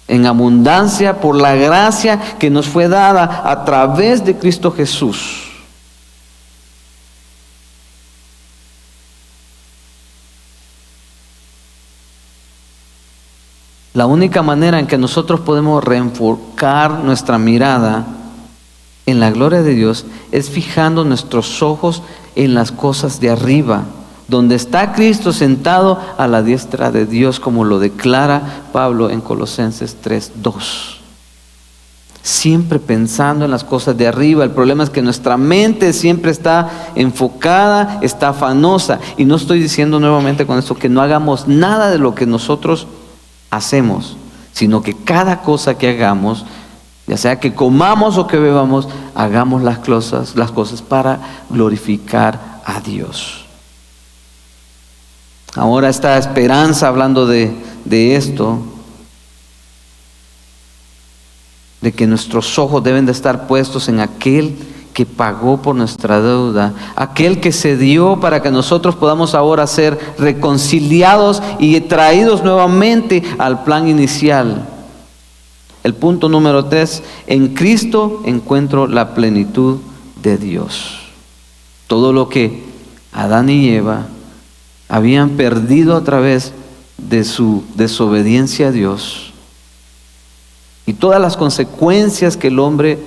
en abundancia por la gracia que nos fue dada a través de Cristo Jesús. La única manera en que nosotros podemos reenfocar nuestra mirada en la gloria de Dios es fijando nuestros ojos en las cosas de arriba, donde está Cristo sentado a la diestra de Dios, como lo declara Pablo en Colosenses 3:2. Siempre pensando en las cosas de arriba. El problema es que nuestra mente siempre está enfocada, está afanosa. Y no estoy diciendo nuevamente con esto que no hagamos nada de lo que nosotros hacemos, sino que cada cosa que hagamos, ya sea que comamos o que bebamos, hagamos las cosas para glorificar a Dios. Ahora esta esperanza, hablando de esto, de que nuestros ojos deben de estar puestos en aquel que pagó por nuestra deuda, aquel que se dio para que nosotros podamos ahora ser reconciliados y traídos nuevamente al plan inicial. El punto número 3, en Cristo encuentro la plenitud de Dios. Todo lo que Adán y Eva habían perdido a través de su desobediencia a Dios y todas las consecuencias que el hombre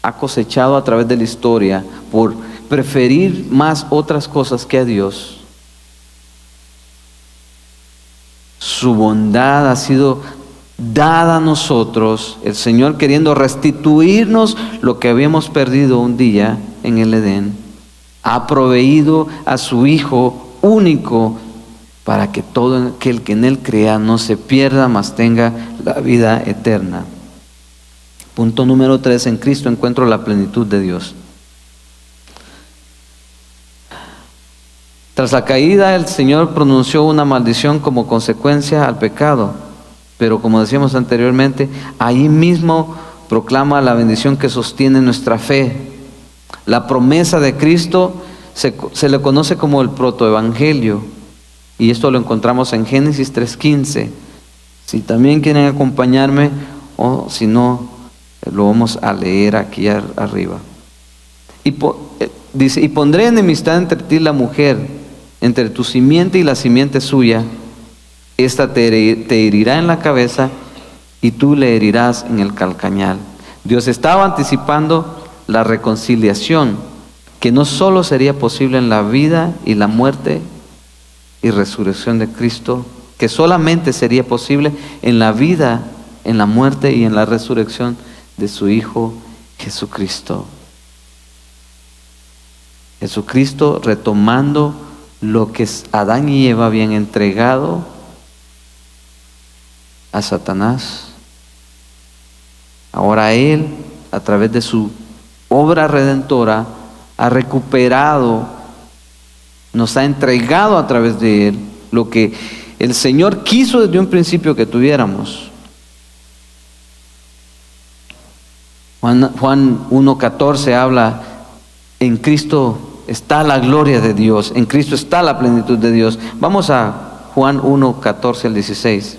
ha cosechado a través de la historia por preferir más otras cosas que a Dios, su bondad ha sido dada a nosotros, el Señor queriendo restituirnos lo que habíamos perdido un día en el Edén, ha proveído a su Hijo único para que todo aquel que en Él crea no se pierda, mas tenga la vida eterna. Punto número 3, en Cristo encuentro la plenitud de Dios. Tras la caída, el Señor pronunció una maldición como consecuencia al pecado. Pero como decíamos anteriormente, ahí mismo proclama la bendición que sostiene nuestra fe. La promesa de Cristo se le conoce como el protoevangelio. Y esto lo encontramos en Génesis 3:15. Si también quieren acompañarme, o si no, lo vamos a leer aquí arriba. Dice, y pondré enemistad entre ti y la mujer, entre tu simiente y la simiente suya. Esta te herirá en la cabeza y tú le herirás en el calcañal. Dios estaba anticipando la reconciliación, que no solo sería posible en la vida y la muerte y resurrección de Cristo, que solamente sería posible en la vida, en la muerte y en la resurrección de su Hijo Jesucristo. Jesucristo retomando lo que Adán y Eva habían entregado a Satanás. Ahora Él, a través de su obra redentora, ha recuperado, nos ha entregado a través de Él lo que el Señor quiso desde un principio que tuviéramos. Juan 1:14 habla, en Cristo está la gloria de Dios, en Cristo está la plenitud de Dios. Vamos a Juan 1:14 al 16.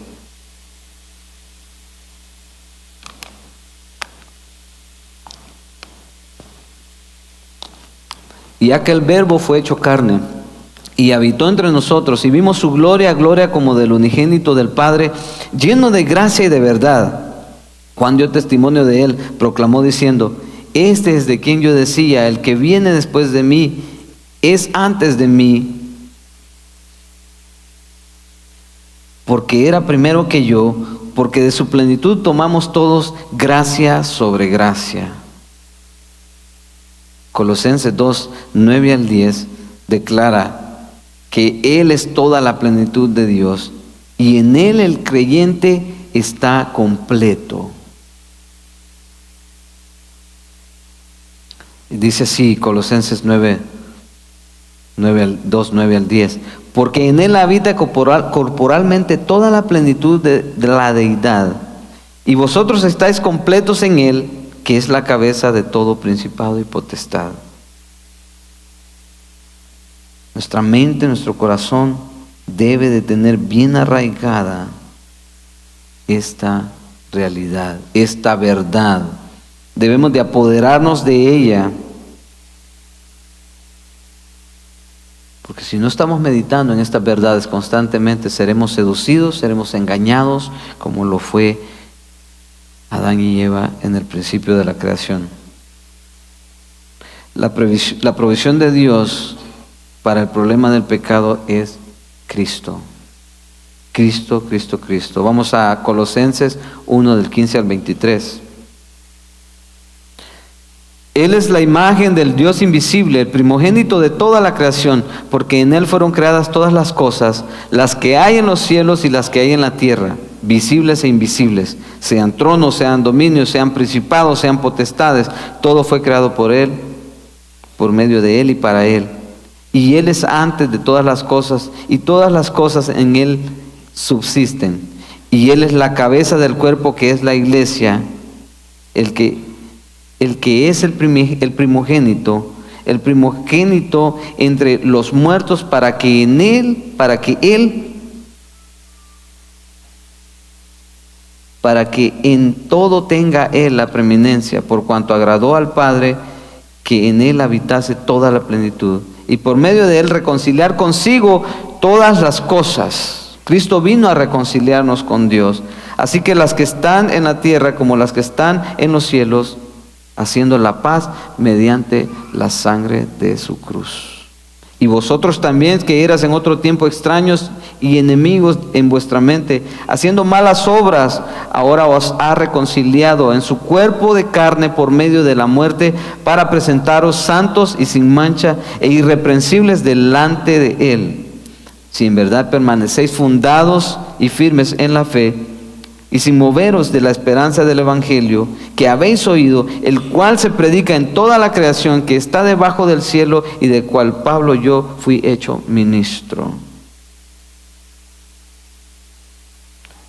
Y aquel Verbo fue hecho carne y habitó entre nosotros, y vimos su gloria, gloria como del unigénito del Padre, lleno de gracia y de verdad. Juan dio testimonio de él, proclamó diciendo, este es de quien yo decía, el que viene después de mí es antes de mí, porque era primero que yo, porque de su plenitud tomamos todos gracia sobre gracia. Colosenses 2, 9 al 10 declara que Él es toda la plenitud de Dios y en Él el creyente está completo. Dice así Colosenses 2, 9 al 10, porque en Él habita corporalmente toda la plenitud de la deidad, y vosotros estáis completos en Él, que es la cabeza de todo principado y potestad. Nuestra mente, nuestro corazón debe de tener bien arraigada esta realidad, esta verdad. Debemos de apoderarnos de ella, porque si no estamos meditando en estas verdades constantemente, seremos seducidos, seremos engañados, como lo fue Adán y Eva en el principio de la creación. La provisión de Dios para el problema del pecado es Cristo. Cristo, Cristo, Cristo. Vamos a Colosenses 1 del 15 al 23. Él es la imagen del Dios invisible, el primogénito de toda la creación, porque en Él fueron creadas todas las cosas, las que hay en los cielos y las que hay en la tierra, visibles e invisibles, sean tronos, sean dominios, sean principados, sean potestades. Todo fue creado por Él, por medio de Él y para Él. Y Él es antes de todas las cosas, y todas las cosas en Él subsisten. Y Él es la cabeza del cuerpo, que es la iglesia, el que es el primogénito entre los muertos, para que en todo tenga Él la preeminencia, por cuanto agradó al Padre que en Él habitase toda la plenitud, y por medio de Él reconciliar consigo todas las cosas. Cristo vino a reconciliarnos con Dios, así que las que están en la tierra como las que están en los cielos, haciendo la paz mediante la sangre de su cruz. Y vosotros también, que eras en otro tiempo extraños y enemigos en vuestra mente, haciendo malas obras, ahora os ha reconciliado en su cuerpo de carne por medio de la muerte, para presentaros santos y sin mancha e irreprensibles delante de Él. Si en verdad permanecéis fundados y firmes en la fe, y sin moveros de la esperanza del Evangelio que habéis oído, el cual se predica en toda la creación, que está debajo del cielo, y del cual Pablo yo fui hecho ministro.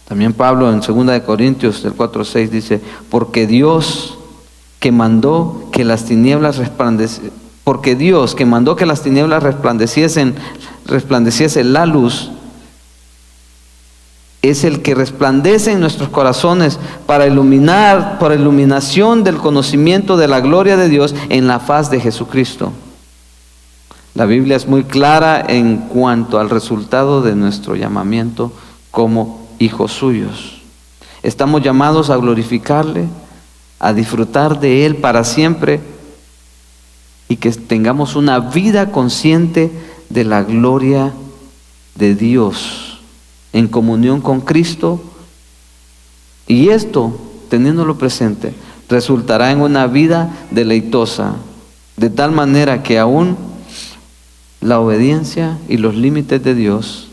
También Pablo en 2 Corintios 4:6 dice: porque Dios que mandó que las tinieblas resplandeciese la luz, es el que resplandece en nuestros corazones para iluminación del conocimiento de la gloria de Dios en la faz de Jesucristo. La Biblia es muy clara en cuanto al resultado de nuestro llamamiento como hijos suyos. Estamos llamados a glorificarle, a disfrutar de Él para siempre, y que tengamos una vida consciente de la gloria de Dios, en comunión con Cristo. Y esto, teniéndolo presente, resultará en una vida deleitosa, de tal manera que aún la obediencia y los límites de Dios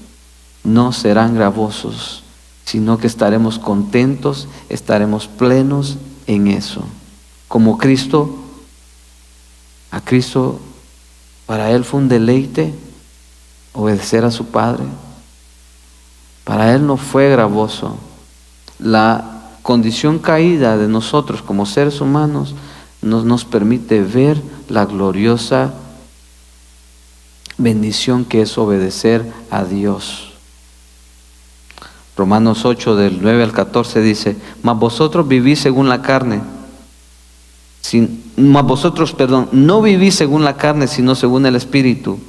no serán gravosos, sino que estaremos contentos, estaremos plenos en eso. Como Cristo, a Cristo, para Él fue un deleite obedecer a su Padre. Para Él no fue gravoso. La condición caída de nosotros como seres humanos nos permite ver la gloriosa bendición que es obedecer a Dios. Romanos 8 del 9 al 14 dice: mas vosotros vivís según la carne, no vivís según la carne, sino según el Espíritu,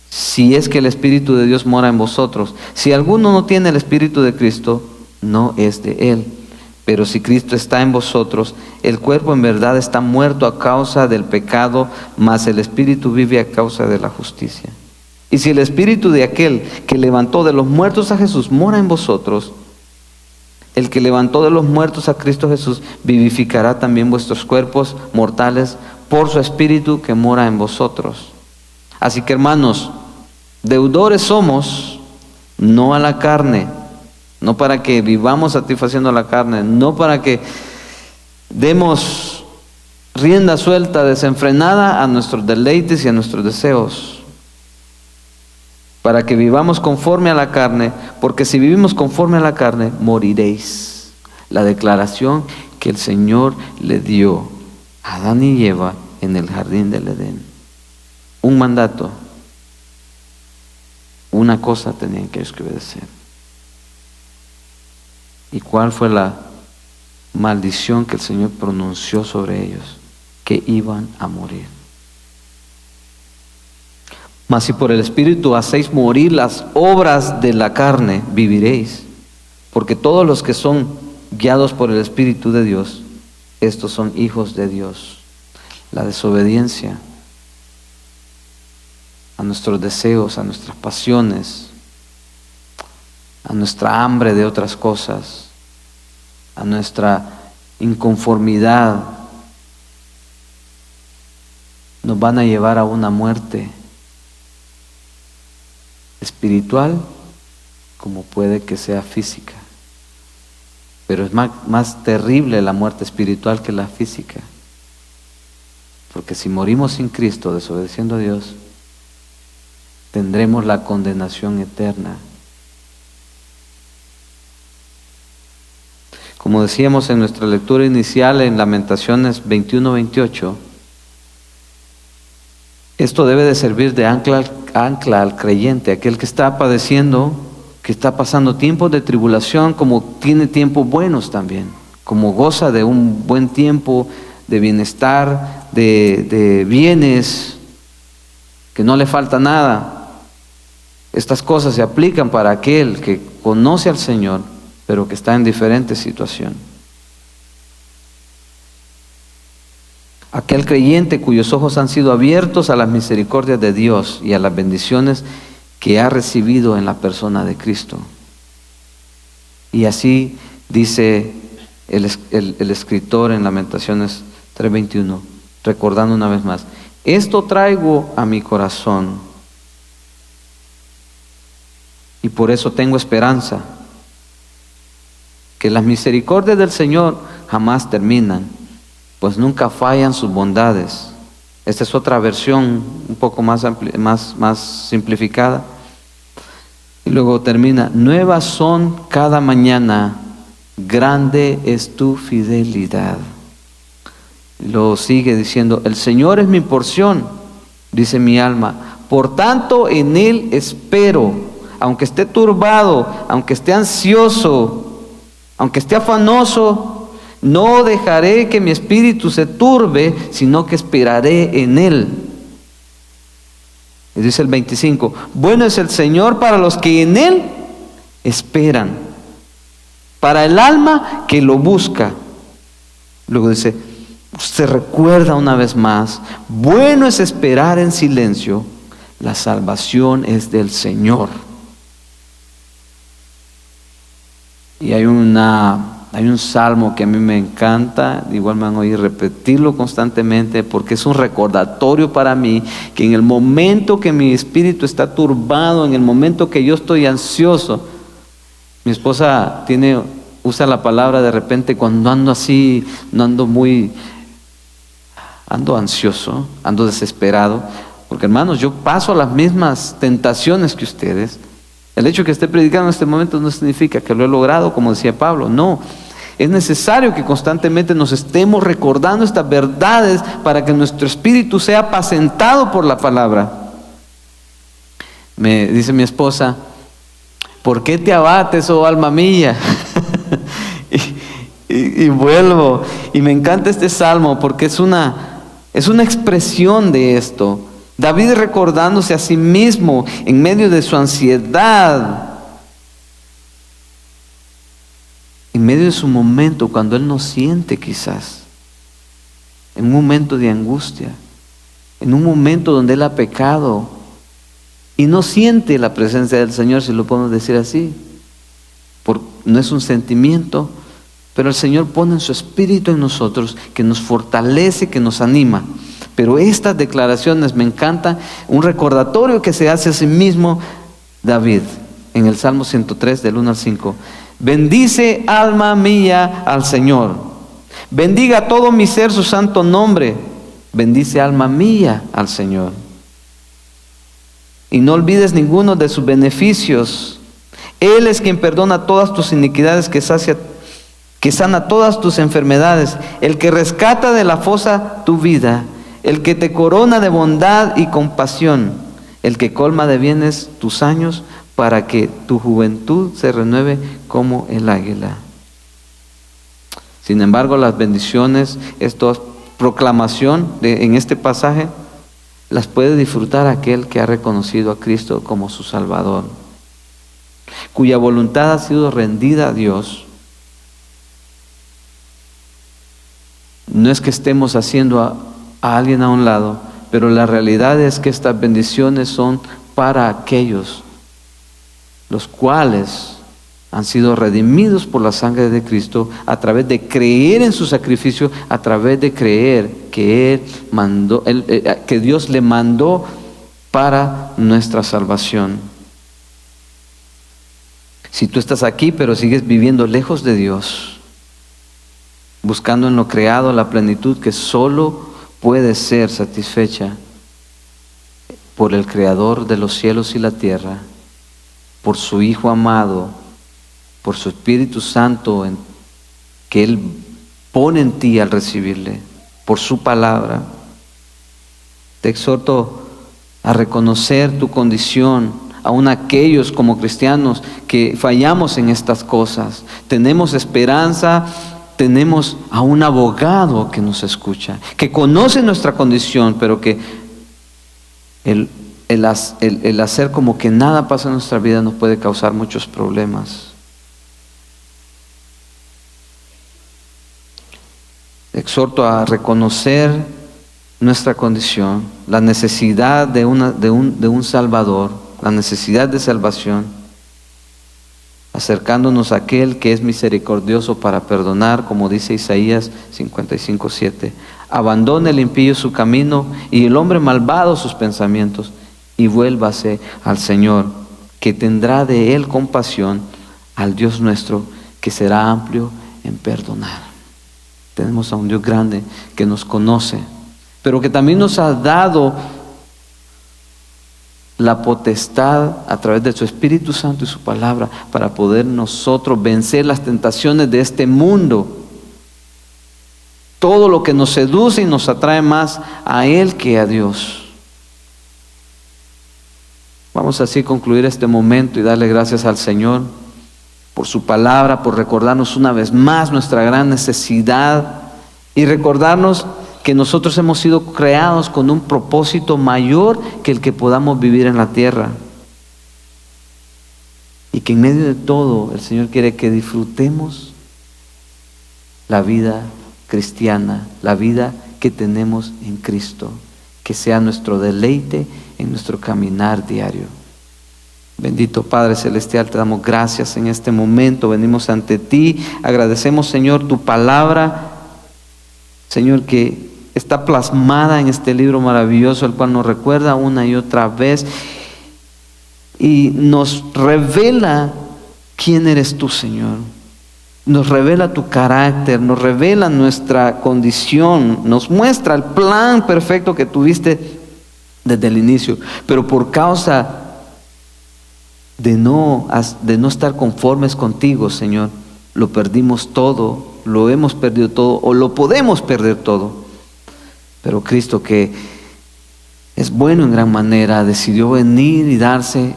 si es que el Espíritu de Dios mora en vosotros. Si alguno no tiene el Espíritu de Cristo, no es de Él. Pero si Cristo está en vosotros, el cuerpo en verdad está muerto a causa del pecado, mas el Espíritu vive a causa de la justicia. Y si el Espíritu de aquel que levantó de los muertos a Jesús mora en vosotros, el que levantó de los muertos a Cristo Jesús vivificará también vuestros cuerpos mortales por su Espíritu que mora en vosotros. Así que, hermanos, deudores somos, no a la carne, no para que vivamos satisfaciendo la carne, no para que demos rienda suelta, desenfrenada a nuestros deleites y a nuestros deseos, para que vivamos conforme a la carne, porque si vivimos conforme a la carne, moriréis. La declaración que el Señor le dio a Adán y Eva en el jardín del Edén. Un mandato, una cosa tenían que ellos que obedecer. ¿Y cuál fue la maldición que el Señor pronunció sobre ellos? Que iban a morir. Mas si por el Espíritu hacéis morir las obras de la carne, viviréis. Porque todos los que son guiados por el Espíritu de Dios, estos son hijos de Dios. La desobediencia a nuestros deseos, a nuestras pasiones, a nuestra hambre de otras cosas, a nuestra inconformidad, nos van a llevar a una muerte espiritual como puede que sea física. Pero es más terrible la muerte espiritual que la física. Porque si morimos sin Cristo, desobedeciendo a Dios, tendremos la condenación eterna. Como decíamos en nuestra lectura inicial en Lamentaciones 21-28, esto debe de servir de ancla al creyente, aquel que está padeciendo, que está pasando tiempos de tribulación, como tiene tiempos buenos también, como goza de un buen tiempo de bienestar, de bienes, que no le falta nada. Estas cosas se aplican para aquel que conoce al Señor, pero que está en diferente situación. Aquel creyente cuyos ojos han sido abiertos a las misericordias de Dios y a las bendiciones que ha recibido en la persona de Cristo. Y así dice el escritor en Lamentaciones 3:21, recordando una vez más: esto traigo a mi corazón y por eso tengo esperanza, que las misericordias del Señor jamás terminan, pues nunca fallan sus bondades. Esta es otra versión un poco más simplificada. Y luego termina: nuevas son cada mañana, grande es tu fidelidad. Y luego sigue diciendo: el Señor es mi porción, dice mi alma, por tanto en Él espero. Aunque esté turbado, aunque esté ansioso, aunque esté afanoso, no dejaré que mi espíritu se turbe, sino que esperaré en Él. Y dice el 25: bueno es el Señor para los que en Él esperan, para el alma que lo busca. Luego dice, se recuerda una vez más: bueno es esperar en silencio, la salvación es del Señor. Y hay un salmo que a mí me encanta, igual me van a oír repetirlo constantemente, porque es un recordatorio para mí que en el momento que mi espíritu está turbado, en el momento que yo estoy ansioso, mi esposa usa la palabra de repente cuando ando así, ando ansioso, ando desesperado, porque hermanos, yo paso las mismas tentaciones que ustedes. El hecho de que esté predicando en este momento no significa que lo he logrado, como decía Pablo, no. Es necesario que constantemente nos estemos recordando estas verdades para que nuestro espíritu sea apacentado por la palabra. Me dice mi esposa: ¿por qué te abates, oh alma mía? y vuelvo, y me encanta este salmo porque es una expresión de esto. David recordándose a sí mismo en medio de su ansiedad, en medio de su momento cuando él no siente, quizás en un momento de angustia, en un momento donde él ha pecado y no siente la presencia del Señor, si lo podemos decir así, no es un sentimiento, pero el Señor pone en su espíritu en nosotros, que nos fortalece, que nos anima. Pero estas declaraciones me encantan, un recordatorio que se hace a sí mismo David en el Salmo 103 del 1 al 5. Bendice, alma mía, al Señor. Bendiga todo mi ser su santo nombre. Bendice, alma mía, al Señor. Y no olvides ninguno de sus beneficios. Él es quien perdona todas tus iniquidades, que sacia que sana todas tus enfermedades, el que rescata de la fosa tu vida, el que te corona de bondad y compasión, el que colma de bienes tus años para que tu juventud se renueve como el águila. Sin embargo, las bendiciones, esta proclamación en este pasaje, las puede disfrutar aquel que ha reconocido a Cristo como su Salvador, cuya voluntad ha sido rendida a Dios. No es que estemos haciendo a alguien a un lado, pero la realidad es que estas bendiciones son para aquellos los cuales han sido redimidos por la sangre de Cristo a través de creer en su sacrificio, a través de creer que Él mandó, que Dios le mandó para nuestra salvación. Si tú estás aquí pero sigues viviendo lejos de Dios, buscando en lo creado la plenitud que solo puede ser satisfecha por el Creador de los cielos y la tierra, por su Hijo amado, por su Espíritu Santo que Él pone en ti al recibirle, por su palabra, te exhorto a reconocer tu condición, aun aquellos como cristianos que fallamos en estas cosas. Tenemos esperanza, tenemos a un abogado que nos escucha, que conoce nuestra condición, pero que el hacer como que nada pasa en nuestra vida nos puede causar muchos problemas. Exhorto a reconocer nuestra condición, la necesidad de un Salvador, la necesidad de salvación, acercándonos a aquel que es misericordioso para perdonar, como dice Isaías 55:7. Abandone el impío su camino y el hombre malvado sus pensamientos, y vuélvase al Señor, que tendrá de él compasión, al Dios nuestro, que será amplio en perdonar. Tenemos a un Dios grande que nos conoce, pero que también nos ha dado la potestad a través de su Espíritu Santo y su palabra para poder nosotros vencer las tentaciones de este mundo. Todo lo que nos seduce y nos atrae más a Él que a Dios. Vamos así a concluir este momento y darle gracias al Señor por su palabra, por recordarnos una vez más nuestra gran necesidad y recordarnos que nosotros hemos sido creados con un propósito mayor que el que podamos vivir en la tierra. Y que en medio de todo el Señor quiere que disfrutemos la vida cristiana, la vida que tenemos en Cristo, que sea nuestro deleite en nuestro caminar diario. Bendito Padre Celestial, te damos gracias en este momento, venimos ante ti, agradecemos Señor tu palabra, Señor, que está plasmada en este libro maravilloso, el cual nos recuerda una y otra vez y nos revela quién eres tú, Señor. Nos revela tu carácter, nos revela nuestra condición, nos muestra el plan perfecto que tuviste desde el inicio, pero por causa de no estar conformes contigo, Señor, lo perdimos todo, lo hemos perdido todo o lo podemos perder todo. Pero Cristo, que es bueno en gran manera, decidió venir y darse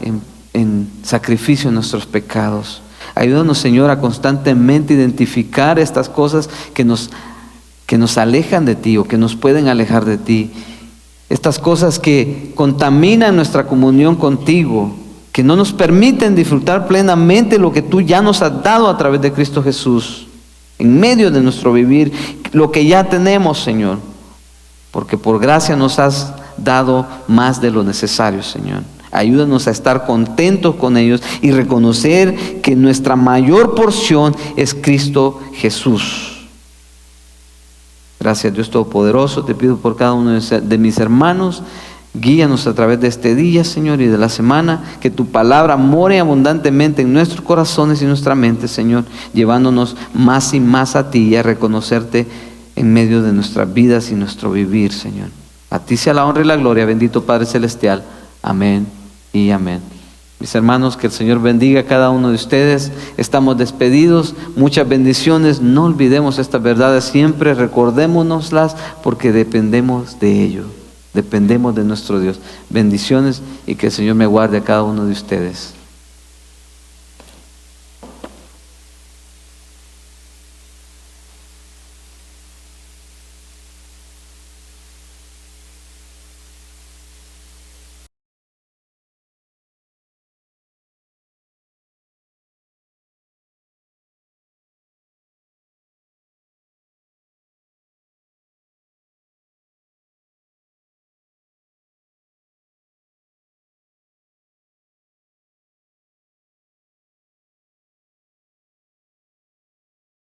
en sacrificio en nuestros pecados. Ayúdanos, Señor, a constantemente identificar estas cosas que nos alejan de ti o que nos pueden alejar de ti. Estas cosas que contaminan nuestra comunión contigo, que no nos permiten disfrutar plenamente lo que tú ya nos has dado a través de Cristo Jesús, en medio de nuestro vivir, lo que ya tenemos, Señor, porque por gracia nos has dado más de lo necesario, Señor. Ayúdanos a estar contentos con ellos y reconocer que nuestra mayor porción es Cristo Jesús. Gracias, Dios Todopoderoso, te pido por cada uno de mis hermanos. Guíanos a través de este día, Señor, y de la semana, que tu palabra more abundantemente en nuestros corazones y nuestra mente, Señor, llevándonos más y más a ti y a reconocerte en medio de nuestras vidas y nuestro vivir, Señor. A ti sea la honra y la gloria, bendito Padre Celestial. Amén y amén. Mis hermanos, que el Señor bendiga a cada uno de ustedes. Estamos despedidos. Muchas bendiciones. No olvidemos estas verdades siempre. Recordémonoslas porque dependemos de ello. Dependemos de nuestro Dios. Bendiciones y que el Señor me guarde a cada uno de ustedes.